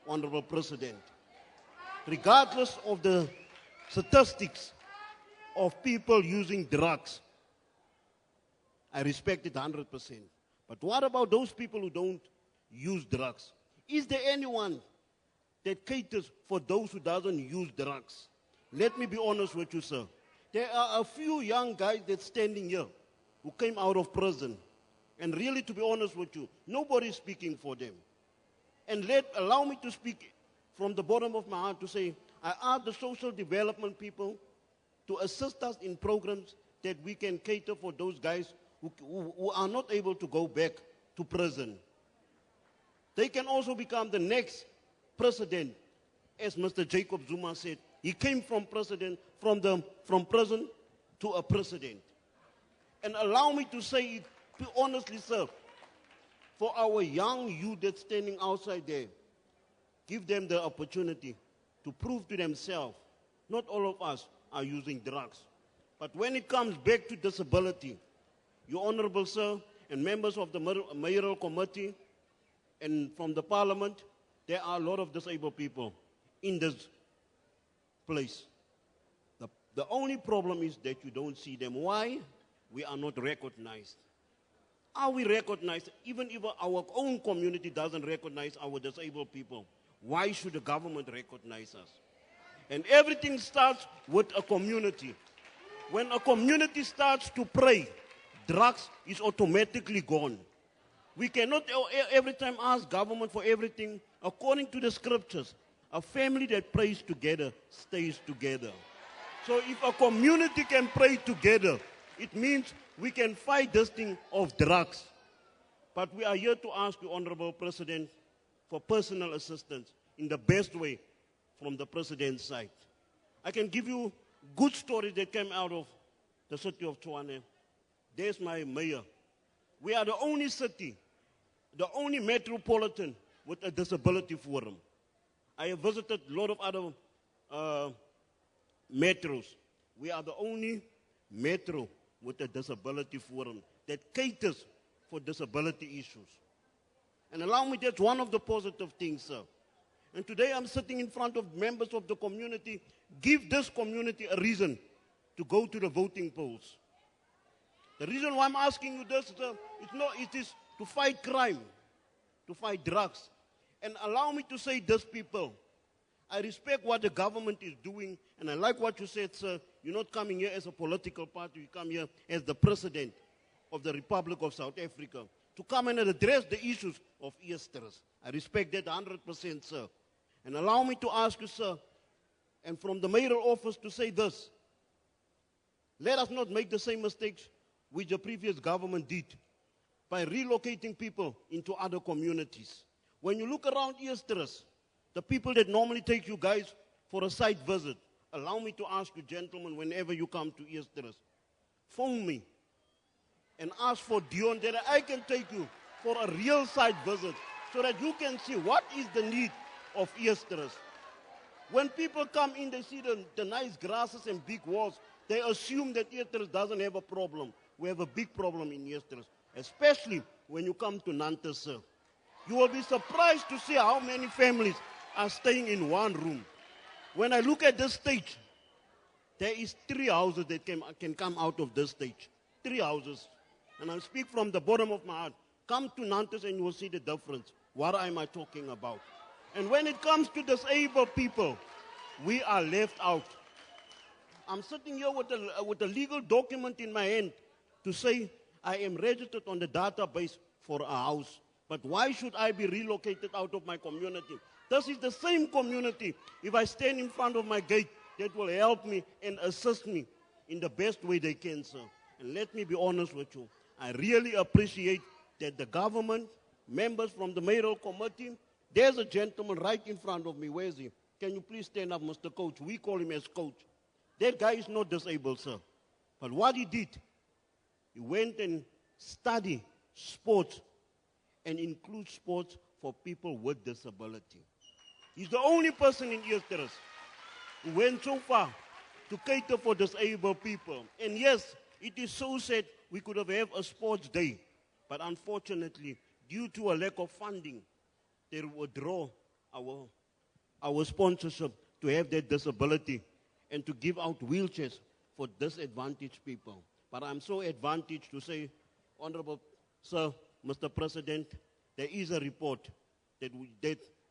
Honorable President. Regardless of the statistics of people using drugs, I respect it 100%. But what about those people who don't use drugs? Is there anyone that caters for those who doesn't use drugs? Let me be honest with you, sir. There are a few young guys that's standing here who came out of prison. And really, to be honest with you, nobody is speaking for them. And allow me to speak from the bottom of my heart to say, I ask the social development people to assist us in programs that we can cater for those guys who are not able to go back to prison. They can also become the next president, as Mr. Jacob Zuma said. He came from prison to a president. And allow me to say it honestly, sir, for our young youth that's standing outside there, give them the opportunity to prove to themselves, not all of us are using drugs. But when it comes back to disability, Your Honorable Sir, and members of the mayoral committee and from the parliament, there are a lot of disabled people in this place. The only problem is that you don't see them. Why? We are not recognized. Are we recognized? Even if our own community doesn't recognize our disabled people, why should the government recognize us? And everything starts with a community. When a community starts to pray, drugs is automatically gone. We cannot every time ask government for everything. According to the scriptures, a family that prays together stays together. So if a community can pray together, it means we can fight this thing of drugs. But we are here to ask you, Honorable President, for personal assistance in the best way from the President's side. I can give you good stories that came out of the city of Tshwane. There's my mayor. We are the only city, the only metropolitan with a disability forum. I have visited a lot of other metros. We are the only metro with a disability forum that caters for disability issues. And allow me, that's one of the positive things, sir. And today I'm sitting in front of members of the community. Give this community a reason to go to the voting polls. The reason why I'm asking you this, sir, it is to fight crime, to fight drugs. And allow me to say this, people. I respect what the government is doing, and I like what you said, sir. You're not coming here as a political party. You come here as the President of the Republic of South Africa to come and address the issues of Eersterust. I respect that 100%, sir. And allow me to ask you, sir, and from the mayoral office to say this. Let us not make the same mistakes which the previous government did by relocating people into other communities. When you look around Eersterust, the people that normally take you guys for a site visit, allow me to ask you, gentlemen, whenever you come to Eersterust, phone me and ask for Dion that I can take you for a real site visit so that you can see what is the need of Eersterust. When people come in, they see the nice grasses and big walls, they assume that Eersterust doesn't have a problem. We have a big problem in Eersterust, especially when you come to Nantes, sir. You will be surprised to see how many families are staying in one room. When I look at this stage, there is 3 houses that can come out of this stage. 3 houses. And I speak from the bottom of my heart. Come to Nantes and you will see the difference. What am I talking about? And when it comes to disabled people, we are left out. I'm sitting here with a legal document in my hand to say I am registered on the database for a house. But why should I be relocated out of my community? This is the same community. If I stand in front of my gate, that will help me and assist me in the best way they can, sir. And let me be honest with you. I really appreciate that the government, members from the mayoral committee, there's a gentleman right in front of me. Where is he? Can you please stand up, Mr. Coach? We call him as Coach. That guy is not disabled, sir. But what he did, he went and studied sports and include sports for people with disability. He's the only person in Eersterust who went so far to cater for disabled people. And yes, it is so sad we could have had a sports day, but unfortunately, due to a lack of funding, they withdraw our sponsorship to have that disability and to give out wheelchairs for disadvantaged people. But I'm so advantaged to say, Honorable Sir, Mr. President, there is a report that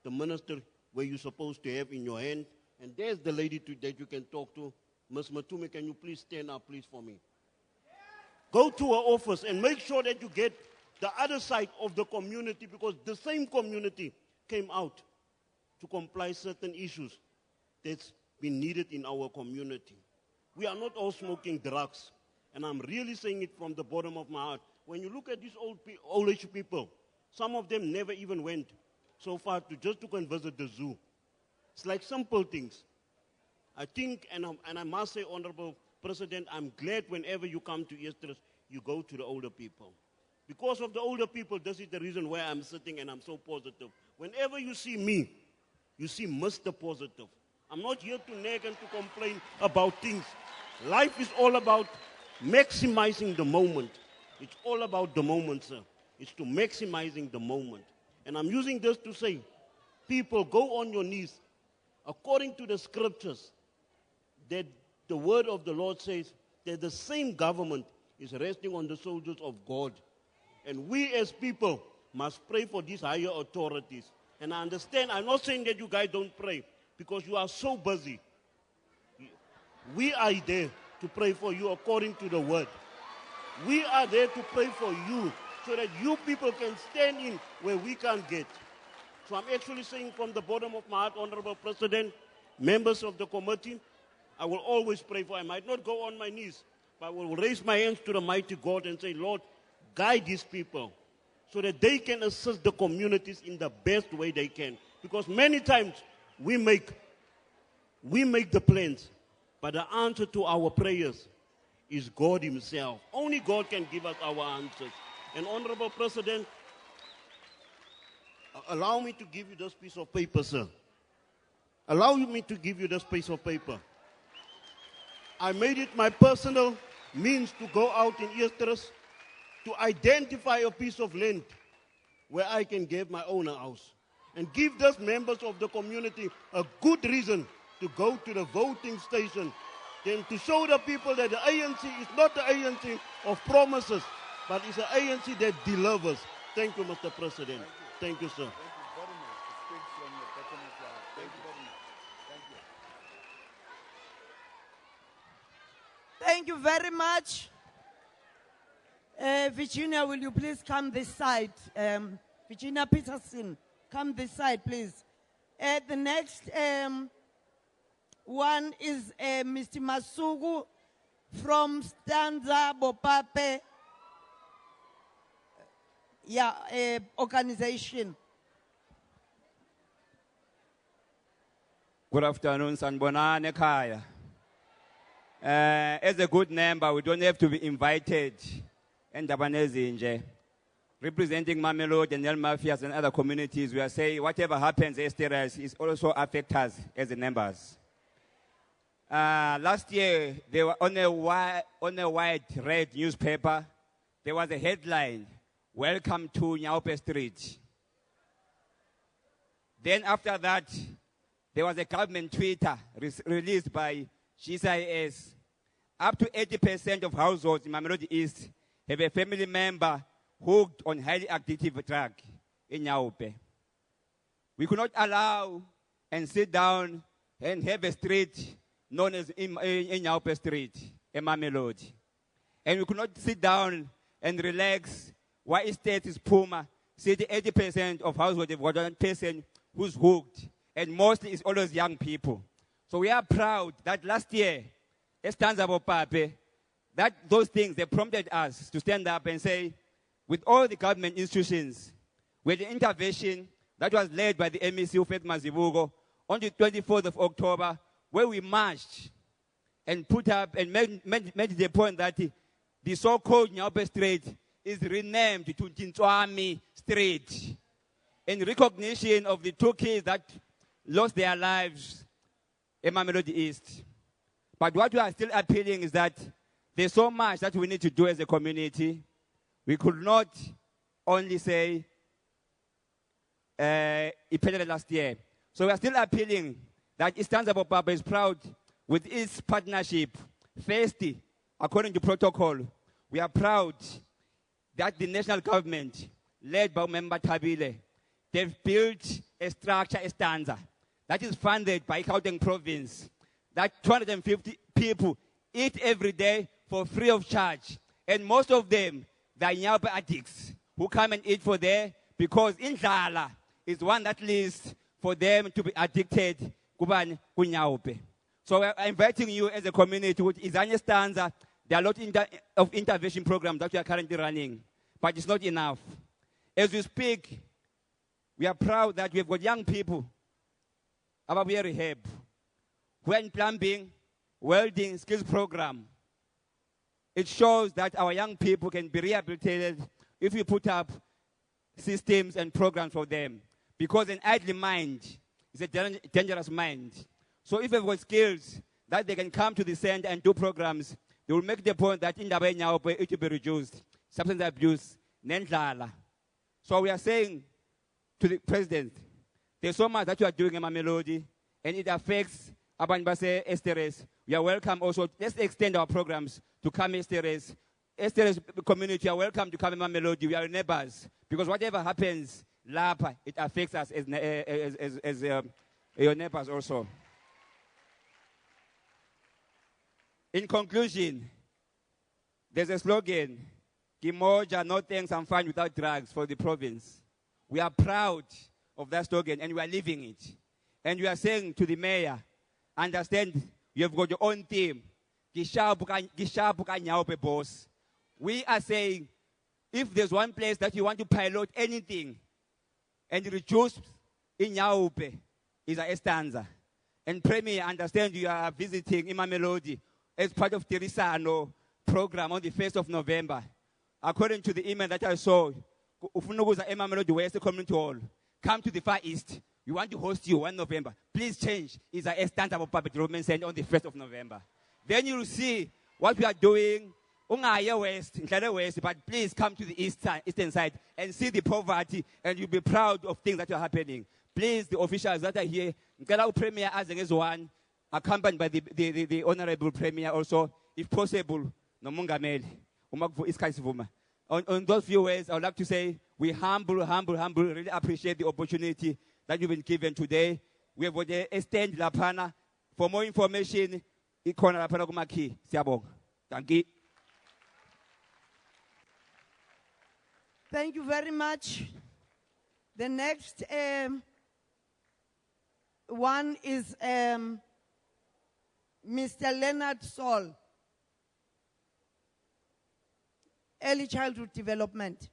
the minister where you're supposed to have in your hand, and there's the lady that you can talk to. Ms. Matume, can you please stand up, please, for me? Go to her office and make sure that you get the other side of the community, because the same community came out to comply certain issues that's been needed in our community. We are not all smoking drugs, and I'm really saying it from the bottom of my heart. When you look at these old-age people, some of them never even went so far just to go and visit the zoo. It's like simple things. I think, and I must say, Honorable President, I'm glad whenever you come to Eersterust, you go to the older people. Because of the older people, this is the reason why I'm sitting and I'm so positive. Whenever you see me, you see Mr. Positive. I'm not here to nag and to complain about things. Life is all about maximizing the moment. It's all about the moment, sir. It's to maximizing the moment. And I'm using this to say, people, go on your knees. According to the scriptures, that the word of the Lord says that the same government is resting on the shoulders of God. And we as people must pray for these higher authorities. And I understand, I'm not saying that you guys don't pray, because you are so busy. We are there to pray for you according to the word. We are there to pray for you so that you people can stand in where we can't get. So I'm actually saying from the bottom of my heart, Honorable President, members of the committee, I will always pray for. I might not go on my knees, but I will raise my hands to the mighty God and say, Lord, guide these people so that they can assist the communities in the best way they can. Because many times we make the plans, but the answer to our prayers is God himself. Only God can give us our answers. And Honorable President, allow me to give you this piece of paper, sir. Allow me to give you this piece of paper. I made it my personal means to go out in Eersterust to identify a piece of land where I can get my own house and give those members of the community a good reason to go to the voting station, then to show the people that the ANC is not the ANC of promises, but it's an ANC that delivers. Thank you, Mr. President. Thank you, sir. Thank you very much. Virginia, will you please come this side? Virginia Peterson, come this side, please. The next one is Mr. Masugu from Stanza Bopape organization. Good afternoon, Sanbonani Kaya. As a good member, we don't have to be invited. And representing Mamelodi and El Mafias and other communities, we are saying whatever happens, Eersterust is also affect us as the members. Last year, they were on a white red newspaper. There was a headline, "Welcome to Nyaupe Street." Then after that, there was a government Twitter released by GCIS. Up to 80% of households in Mamelodi East have a family member hooked on highly addictive drug in Nyaupe. We could not allow and sit down and have a street known as in Nyaupe Street, in Mamelodi. And we could not sit down and relax. Why state is Puma? See, 80% of households have got one person who's hooked, and mostly it's always young people. So we are proud that last year, that those things, they prompted us to stand up and say, with all the government institutions, with the intervention that was led by the MEC Ufek Mazibuko on the 24th of October, where we marched and put up and made the point that the so-called Nyaupe Street is renamed to Tintswami Street. in recognition of the 2 kids that lost their lives in Mamelodi East. But what we are still appealing is that there's so much that we need to do as a community. We could not only say, it passed last year. So we are still appealing that Eersterust Papa is proud with its partnership. Firstly, according to protocol, we are proud that the national government, led by Member Tabile, they've built a structure, a stanza, that is funded by Gauteng province, that 250 people eat every day for free of charge. And most of them, they are Nyaupe addicts who come and eat for there because indlala is one that leads for them to be addicted kunyaupe. So we're inviting you as a community with Izanya Stanza. There are a lot of intervention programs that we are currently running, but it's not enough. As we speak, we are proud that we have got young people about rehab, who are in plumbing, welding, skills program. It shows that our young people can be rehabilitated if we put up systems and programs for them. Because an idle mind is a dangerous mind. So if they've got skills that they can come to the center and do programs, they will make the point that in the it will be reduced. Substance abuse, nendlala. So we are saying to the president, there's so much that you are doing in Mamelodi, and it affects Abanbase Eersterust. We are welcome also. Let's extend our programs to come Eersterust. Eersterust community are welcome to come in Mamelodi. We are neighbors. Because whatever happens, Lapa, it affects us as your neighbors also. In conclusion, there's a slogan, Kimoja, no thanks, I'm fine without drugs for the province. We are proud of that slogan and we are living it. And we are saying to the mayor, understand, you have got your own team. Boss. We are saying, if there's one place that you want to pilot anything and reduce in Nyaupe, is a Eersterust. And Premier, understand you are visiting Mamelodi as part of the Risano program on the 1st of November. According to the email that I saw, Ufunuguza Mamelodi West Community Hall, come to the Far East. We want to host you 1 November. Please change. It's a Eersterust of Public Development Center on the 1st of November. Then you will see what we are doing. West, but please come to the eastern side and see the poverty, and you'll be proud of things that are happening. Please, the officials that are here, Premier as one, accompanied by the Honorable Premier also, if possible, Nomungameli, on those few words, I would like to say we humble, really appreciate the opportunity that you've been given today. We have a stand Lapana. For more information, Ikona Lapana Kumaki, Siabong. Thank you. Thank you very much. The next one is Mr. Leonard Saul, Early Childhood Development.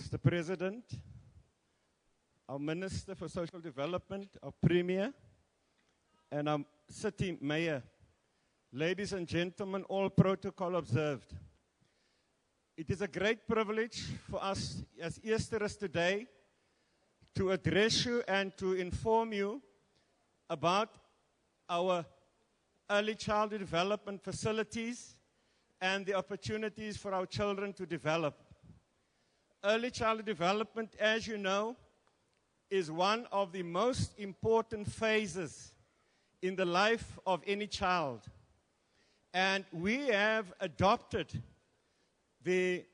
Mr. President, our Minister for Social Development, our Premier, and our City Mayor, ladies and gentlemen, all protocol observed. It is a great privilege for us as Eersterust today to address you and to inform you about our early childhood development facilities and the opportunities for our children to develop. Early childhood development, as you know, is one of the most important phases in the life of any child. And we have adopted the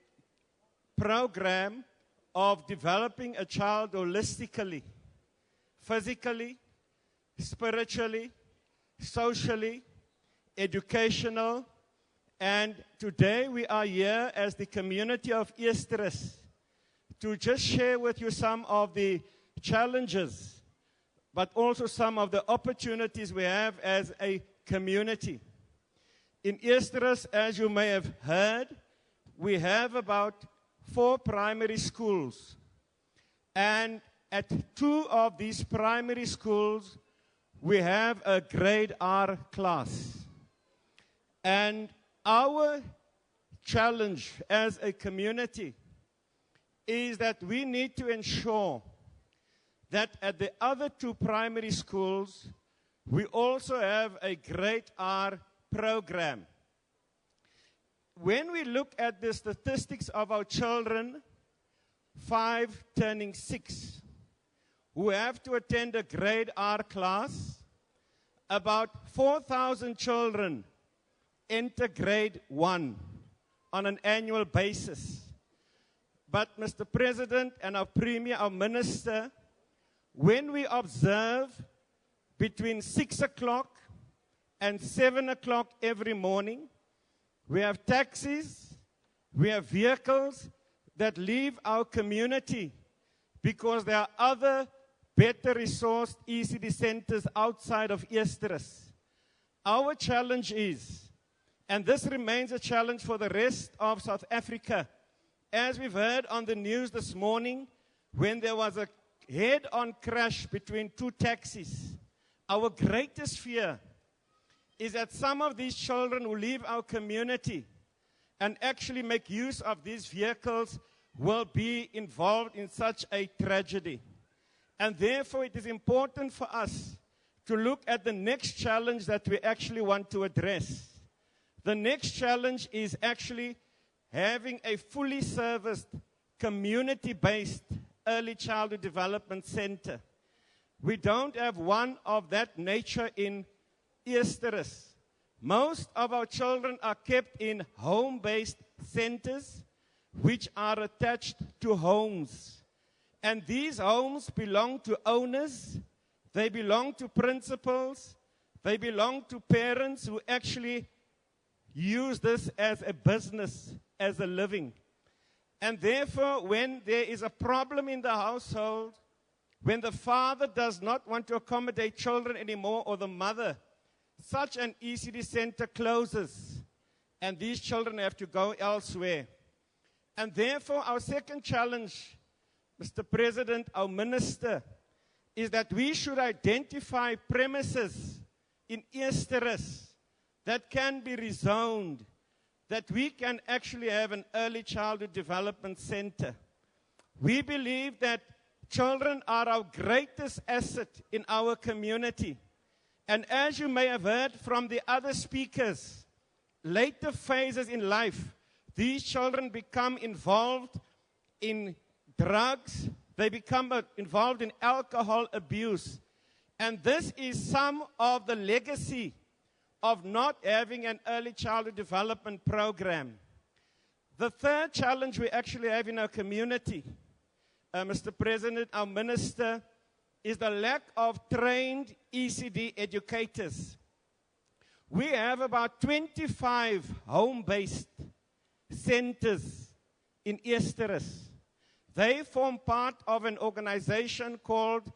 program of developing a child holistically, physically, spiritually, socially, educational, and today we are here as the community of Eersterust to just share with you some of the challenges, but also some of the opportunities we have as a community. In Eersterust, as you may have heard, we have about 4 primary schools. And at 2 of these primary schools, we have a grade R class. And our challenge as a community is that we need to ensure that at the other two primary schools, we also have a Grade R program. When we look at the statistics of our children, 5 turning 6, who have to attend a Grade R class, about 4,000 children enter Grade 1 on an annual basis. But Mr. President and our Premier, our Minister, when we observe between 6 o'clock and 7 o'clock every morning, we have taxis, we have vehicles that leave our community because there are other better resourced ECD centers outside of Eersterust. Our challenge is, and this remains a challenge for the rest of South Africa, as we've heard on the news this morning, when there was a head-on crash between two taxis, our greatest fear is that some of these children who leave our community and actually make use of these vehicles will be involved in such a tragedy. And therefore, it is important for us to look at the next challenge that we actually want to address. The next challenge is actually having a fully serviced, community-based early childhood development center. We don't have one of that nature in Eersterust. Most of our children are kept in home-based centers which are attached to homes. And these homes belong to owners, they belong to principals, they belong to parents who actually use this as a business, as a living. And therefore, when there is a problem in the household, when the father does not want to accommodate children anymore, or the mother, such an ECD center closes, and these children have to go elsewhere. And therefore, our second challenge, Mr. President, our Minister, is that we should identify premises in Eersterust that can be rezoned, that we can actually have an early childhood development center. We believe that children are our greatest asset in our community. And as you may have heard from the other speakers, later phases in life, these children become involved in drugs, they become involved in alcohol abuse. And this is some of the legacy of not having an early childhood development program. The third challenge we actually have in our community, Mr. President, our Minister, is the lack of trained ECD educators. We have about 25 home-based centers in Eersterust. They form part of an organization called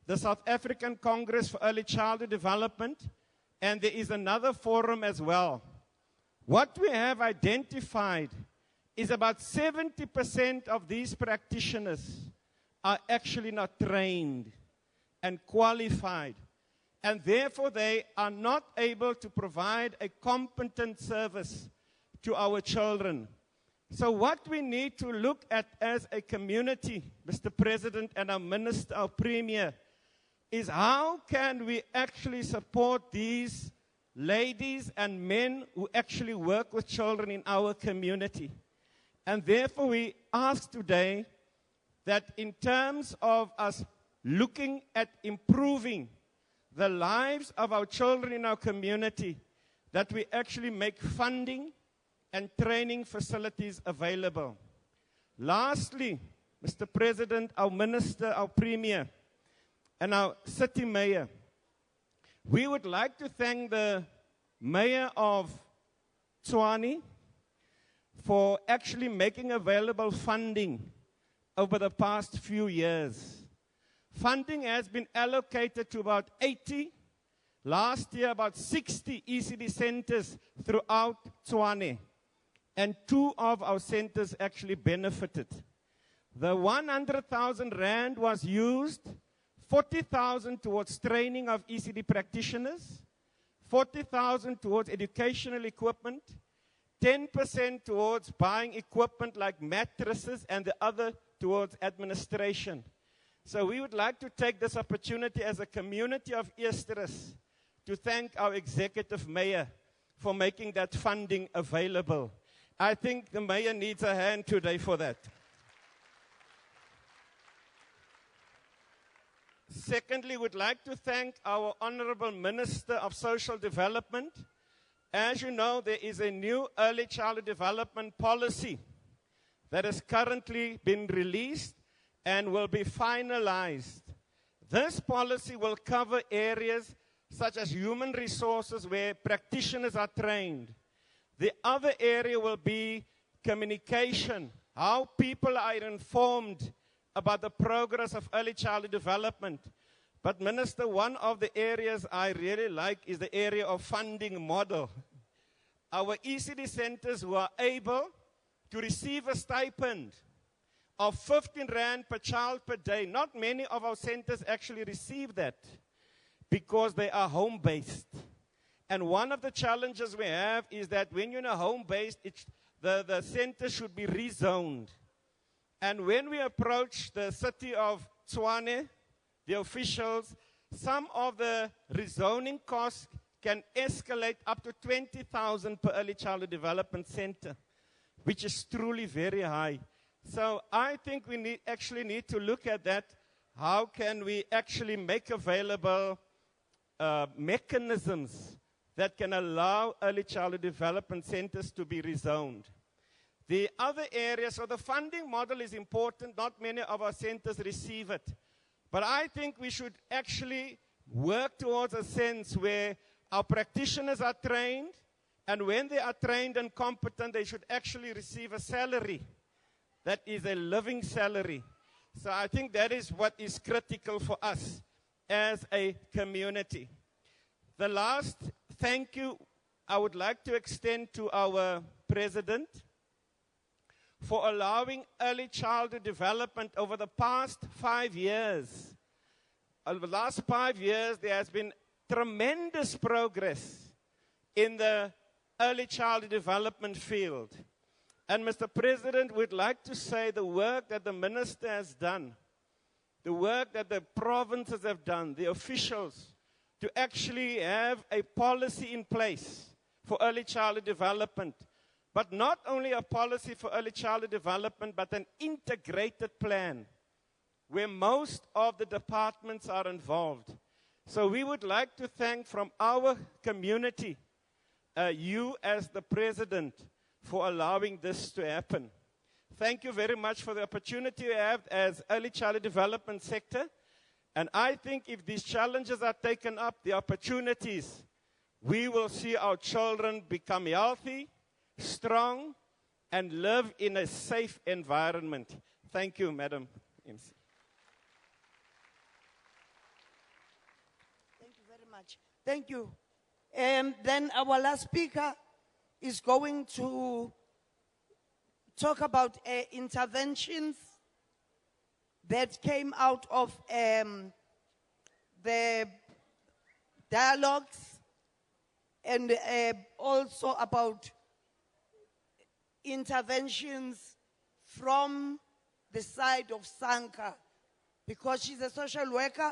the South African Congress for Early Childhood Development, and there is another forum as well. What we have identified is about 70% of these practitioners are actually not trained and qualified, and therefore they are not able to provide a competent service to our children. So what we need to look at as a community, Mr. President and our Minister, our Premier, is how can we actually support these ladies and men who actually work with children in our community. And therefore we ask today that in terms of us looking at improving the lives of our children in our community, that we actually make funding and training facilities available. Lastly, Mr. President, our Minister, our Premier, and our City Mayor, we would like to thank the Mayor of Tshwane for actually making available funding over the past few years. Funding has been allocated to about 80, last year about 60 ECD centers throughout Tshwane, and 2 of our centers actually benefited. The 100,000 rand was used, 40,000 towards training of ECD practitioners, 40,000 towards educational equipment, 10% towards buying equipment like mattresses, and the other towards administration. So we would like to take this opportunity as a community of Eersterust to thank our executive mayor for making that funding available. I think the mayor needs a hand today for that. Secondly, we'd like to thank our Honorable Minister of Social Development. As you know, there is a new early childhood development policy that has currently been released and will be finalized. This policy will cover areas such as human resources where practitioners are trained. The other area will be communication, how people are informed about the progress of early childhood development. But Minister, one of the areas I really like is the area of funding model. Our ECD centers who are able to receive a stipend of 15 Rand per child per day. Not many of our centers actually receive that because they are home-based. And one of the challenges we have is that when you're home-based, the center should be rezoned. And when we approach the city of Tshwane, the officials, some of the rezoning costs can escalate up to 20,000 per early childhood development center, which is truly very high. So I think we actually need to look at that. How can we actually make available mechanisms that can allow early childhood development centers to be rezoned? The other area, so the funding model is important. Not many of our centers receive it. But I think we should actually work towards a sense where our practitioners are trained, and when they are trained and competent, they should actually receive a salary that is a living salary. So I think that is what is critical for us as a community. The last thank you I would like to extend to our president for allowing early childhood development over the past 5 years. Over the last 5 years, there has been tremendous progress in the early childhood development field. And Mr. President, we'd like to say the work that the minister has done, the work that the provinces have done, the officials, to actually have a policy in place for early childhood development. But not only a policy for early childhood development, but an integrated plan where most of the departments are involved. So we would like to thank from our community, you as the president, for allowing this to happen. Thank you very much for the opportunity you have as early childhood development sector. And I think if these challenges are taken up, the opportunities, we will see our children become healthy, strong, and live in a safe environment. Thank you, Madam MC. Thank you very much. Thank you. Then our last speaker is going to talk about interventions that came out of the dialogues, and also about interventions from the side of SANCA, because she's a social worker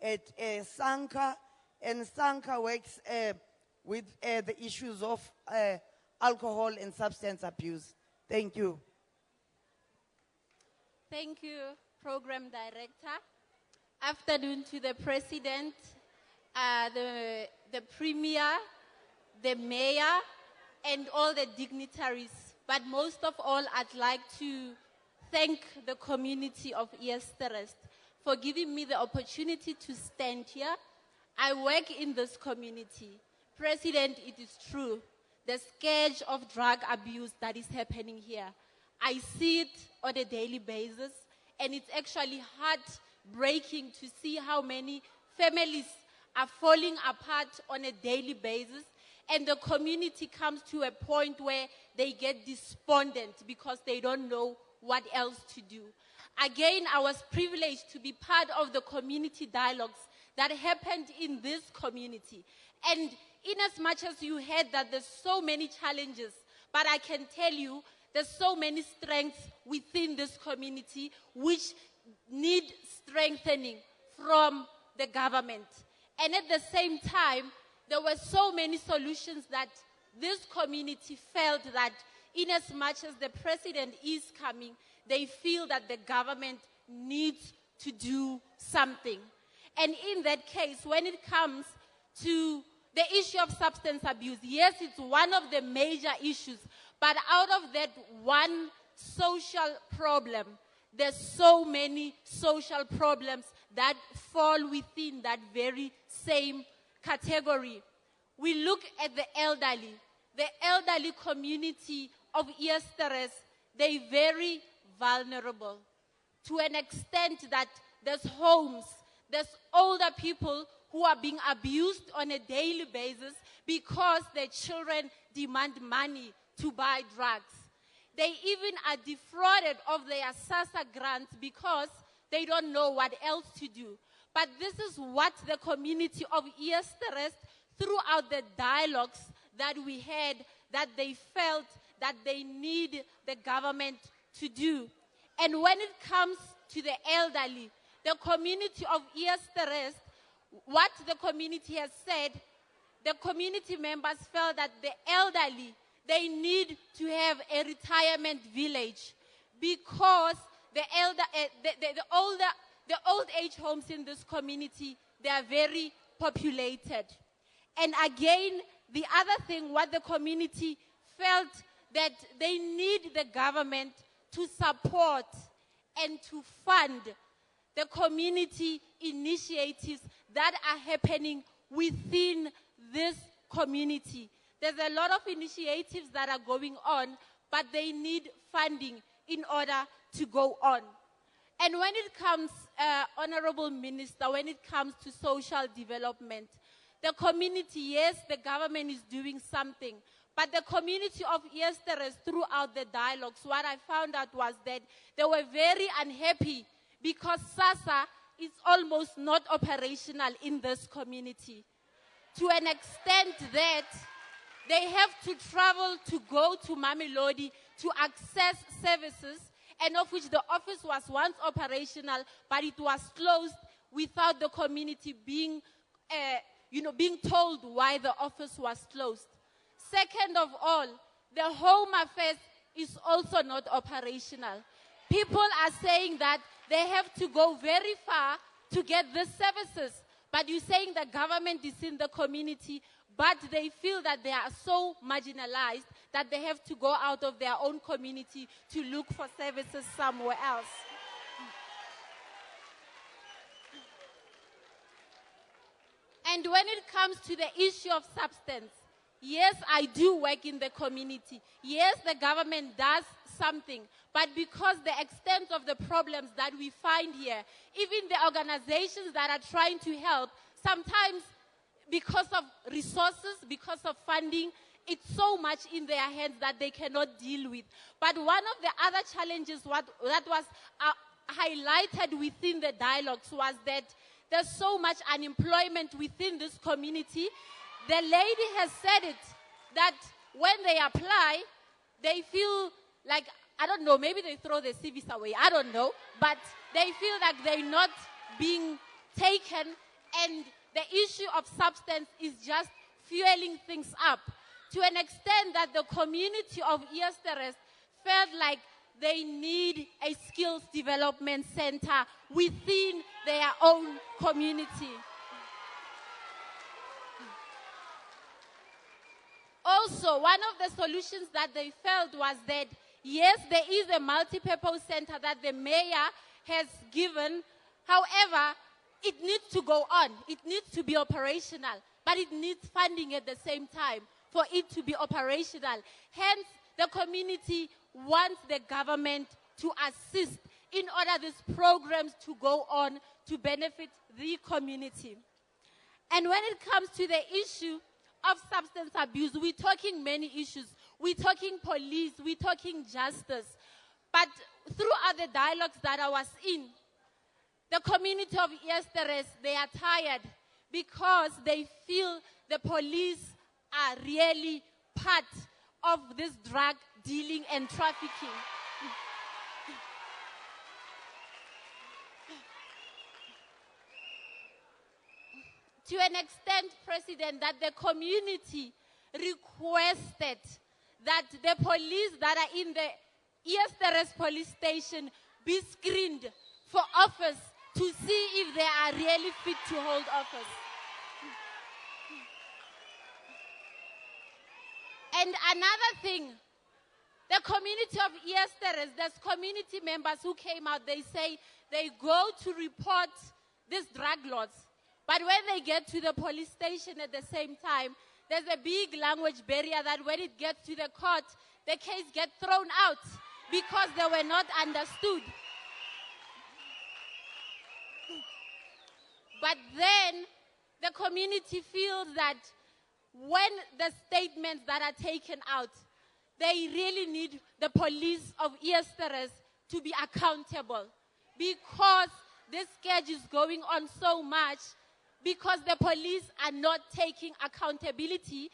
at SANCA, and SANCA works with the issues of alcohol and substance abuse. Thank you. Thank you, Program Director. Afternoon to the President, the Premier, the Mayor, and all the dignitaries. But most of all, I'd like to thank the community of Eersterust for giving me the opportunity to stand here. I work in this community. President, it is true, the scourge of drug abuse that is happening here. I see it on a daily basis, and it's actually heartbreaking to see how many families are falling apart on a daily basis, and the community comes to a point where they get despondent because they don't know what else to do. Again, I was privileged to be part of the community dialogues that happened in this community. And in as much as you heard that there's so many challenges, but I can tell you there's so many strengths within this community which need strengthening from the government. And at the same time, there were so many solutions that this community felt that in as much as the president is coming, they feel that the government needs to do something. And in that case, when it comes to the issue of substance abuse, yes, it's one of the major issues, but out of that one social problem, there's so many social problems that fall within that very same category. We look at the elderly community of Eersterust, they're very vulnerable to an extent that there's homes, there's older people who are being abused on a daily basis because their children demand money to buy drugs. They even are defrauded of their SASSA grants because they don't know what else to do. But this is what the community of Eersterust, throughout the dialogues that we had, that they felt that they need the government to do. And when it comes to the elderly, the community of Eersterust, what the community has said, the community members felt that the elderly, they need to have a retirement village because the old age homes in this community, they are very populated. And again, the other thing, what the community felt that they need the government to support and to fund the community initiatives that are happening within this community. There's a lot of initiatives that are going on, but they need funding in order to go on. And when it comes, Honorable Minister, when it comes to social development, the community, yes, the government is doing something, but the community of Eersterust, throughout the dialogues, what I found out was that they were very unhappy because SASSA is almost not operational in this community. To an extent that they have to travel to go to Mamelodi to access services, and of which the office was once operational, but it was closed without the community being told why the office was closed. Second of all, the Home Affairs is also not operational. People are saying that they have to go very far to get these services, but you're saying the government is in the community, but they feel that they are so marginalized that they have to go out of their own community to look for services somewhere else. And when it comes to the issue of substance, yes, I do work in the community. Yes, the government does something. But because the extent of the problems that we find here, even the organizations that are trying to help, sometimes because of resources, because of funding, it's so much in their hands that they cannot deal with. But one of the other challenges that was highlighted within the dialogues was that there's so much unemployment within this community. The lady has said it, that when they apply, they feel like, I don't know, maybe they throw their CVs away, I don't know, but they feel like they're not being taken, and the issue of substance is just fueling things up to an extent that the community of Eersterust felt like they need a skills development center within their own community. Also, one of the solutions that they felt was that, yes, there is a multi-purpose center that the mayor has given. However, it needs to go on. It needs to be operational, but it needs funding at the same time for it to be operational. Hence, the community wants the government to assist in order these programs to go on to benefit the community. And when it comes to the issue of substance abuse, we're talking many issues. We're talking police, we're talking justice. But throughout the dialogues that I was in, the community of Eersterust, they are tired because they feel the police are really part of this drug dealing and trafficking. To an extent, President, that the community requested that the police that are in the Eersterust police station be screened for office to see if they are really fit to hold office. And another thing, the community of Eersterust, there's community members who came out, they say they go to report these drug lords. But when they get to the police station at the same time, there's a big language barrier that when it gets to the court, the case gets thrown out because they were not understood. But then the community feels that when the statements that are taken out, they really need the police of Eersterust to be accountable because this scourge is going on so much because the police are not taking accountability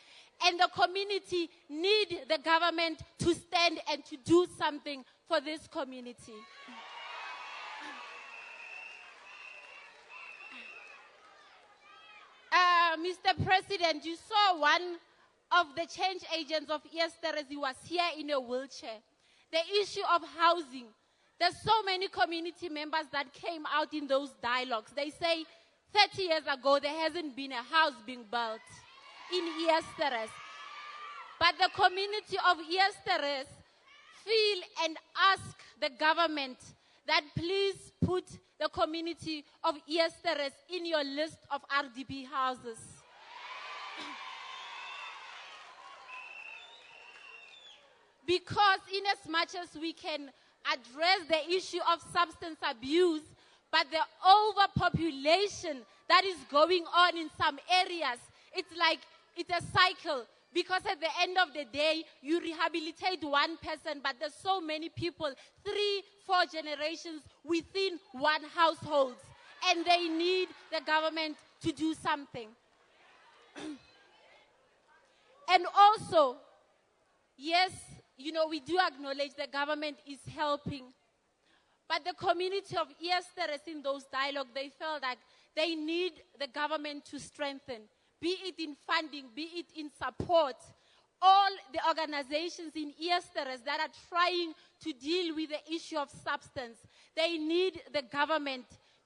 and the community need the government to stand and to do something for this community. Mr. President, you saw one of the change agents of Eersterust. He was here in a wheelchair. The issue of housing. There's so many community members that came out in those dialogues. They say 30 years ago, there hasn't been a house being built in Eersterust. But the community of Eersterust feel and ask the government that please put the community of Eersterust in your list of RDP houses. Because in as much as we can address the issue of substance abuse, but the overpopulation that is going on in some areas, it's like it's a cycle. Because at the end of the day, you rehabilitate one person, but there's so many people, 3-4 generations within one household, and they need the government to do something. And also, yes, you know, we do acknowledge the government is helping, but the community of Eersterust in those dialogues, they felt like they need the government to strengthen, be it in funding, be it in support. All the organizations in Eersterust that are trying to deal with the issue of substance, they need the government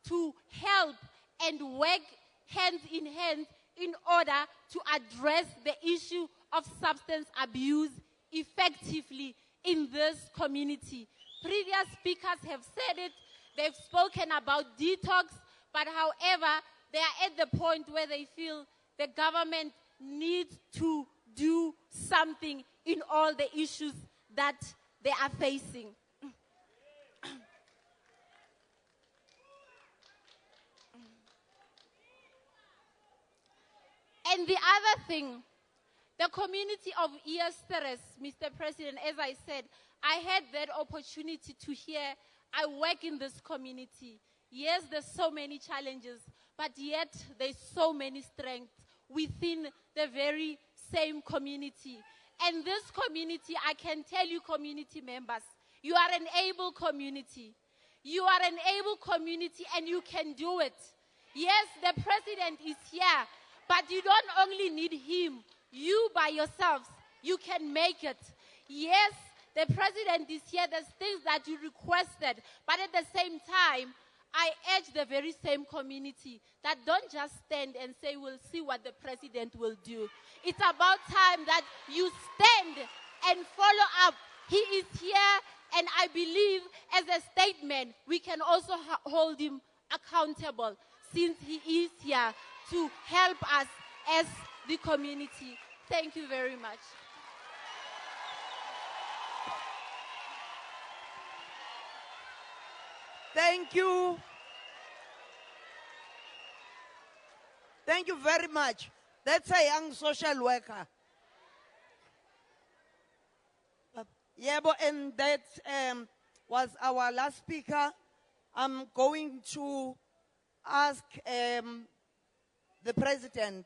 to help and work hand in hand in order to address the issue of substance abuse effectively in this community. Previous speakers have said it, they've spoken about detox, but however, they are at the point where they feel the government needs to do something in all the issues that they are facing. And the other thing, the community of Eersterust, Mr. President, as I said, I had that opportunity to hear, I work in this community. Yes, there's so many challenges, but yet there's so many strengths within the very same community. And this community, I can tell you community members, you are an able community. You are an able community and you can do it. Yes, the president is here, but you don't only need him. You by yourselves, you can make it. Yes, the president is here. There's things that you requested, but at the same time, I urge the very same community that don't just stand and say, we'll see what the president will do. It's about time that you stand and follow up. He is here, and I believe as a statement, we can also hold him accountable since he is here to help us as the community. Thank you very much. Thank you. Thank you very much. That's a young social worker. Yebo, and that was our last speaker. I'm going to ask the president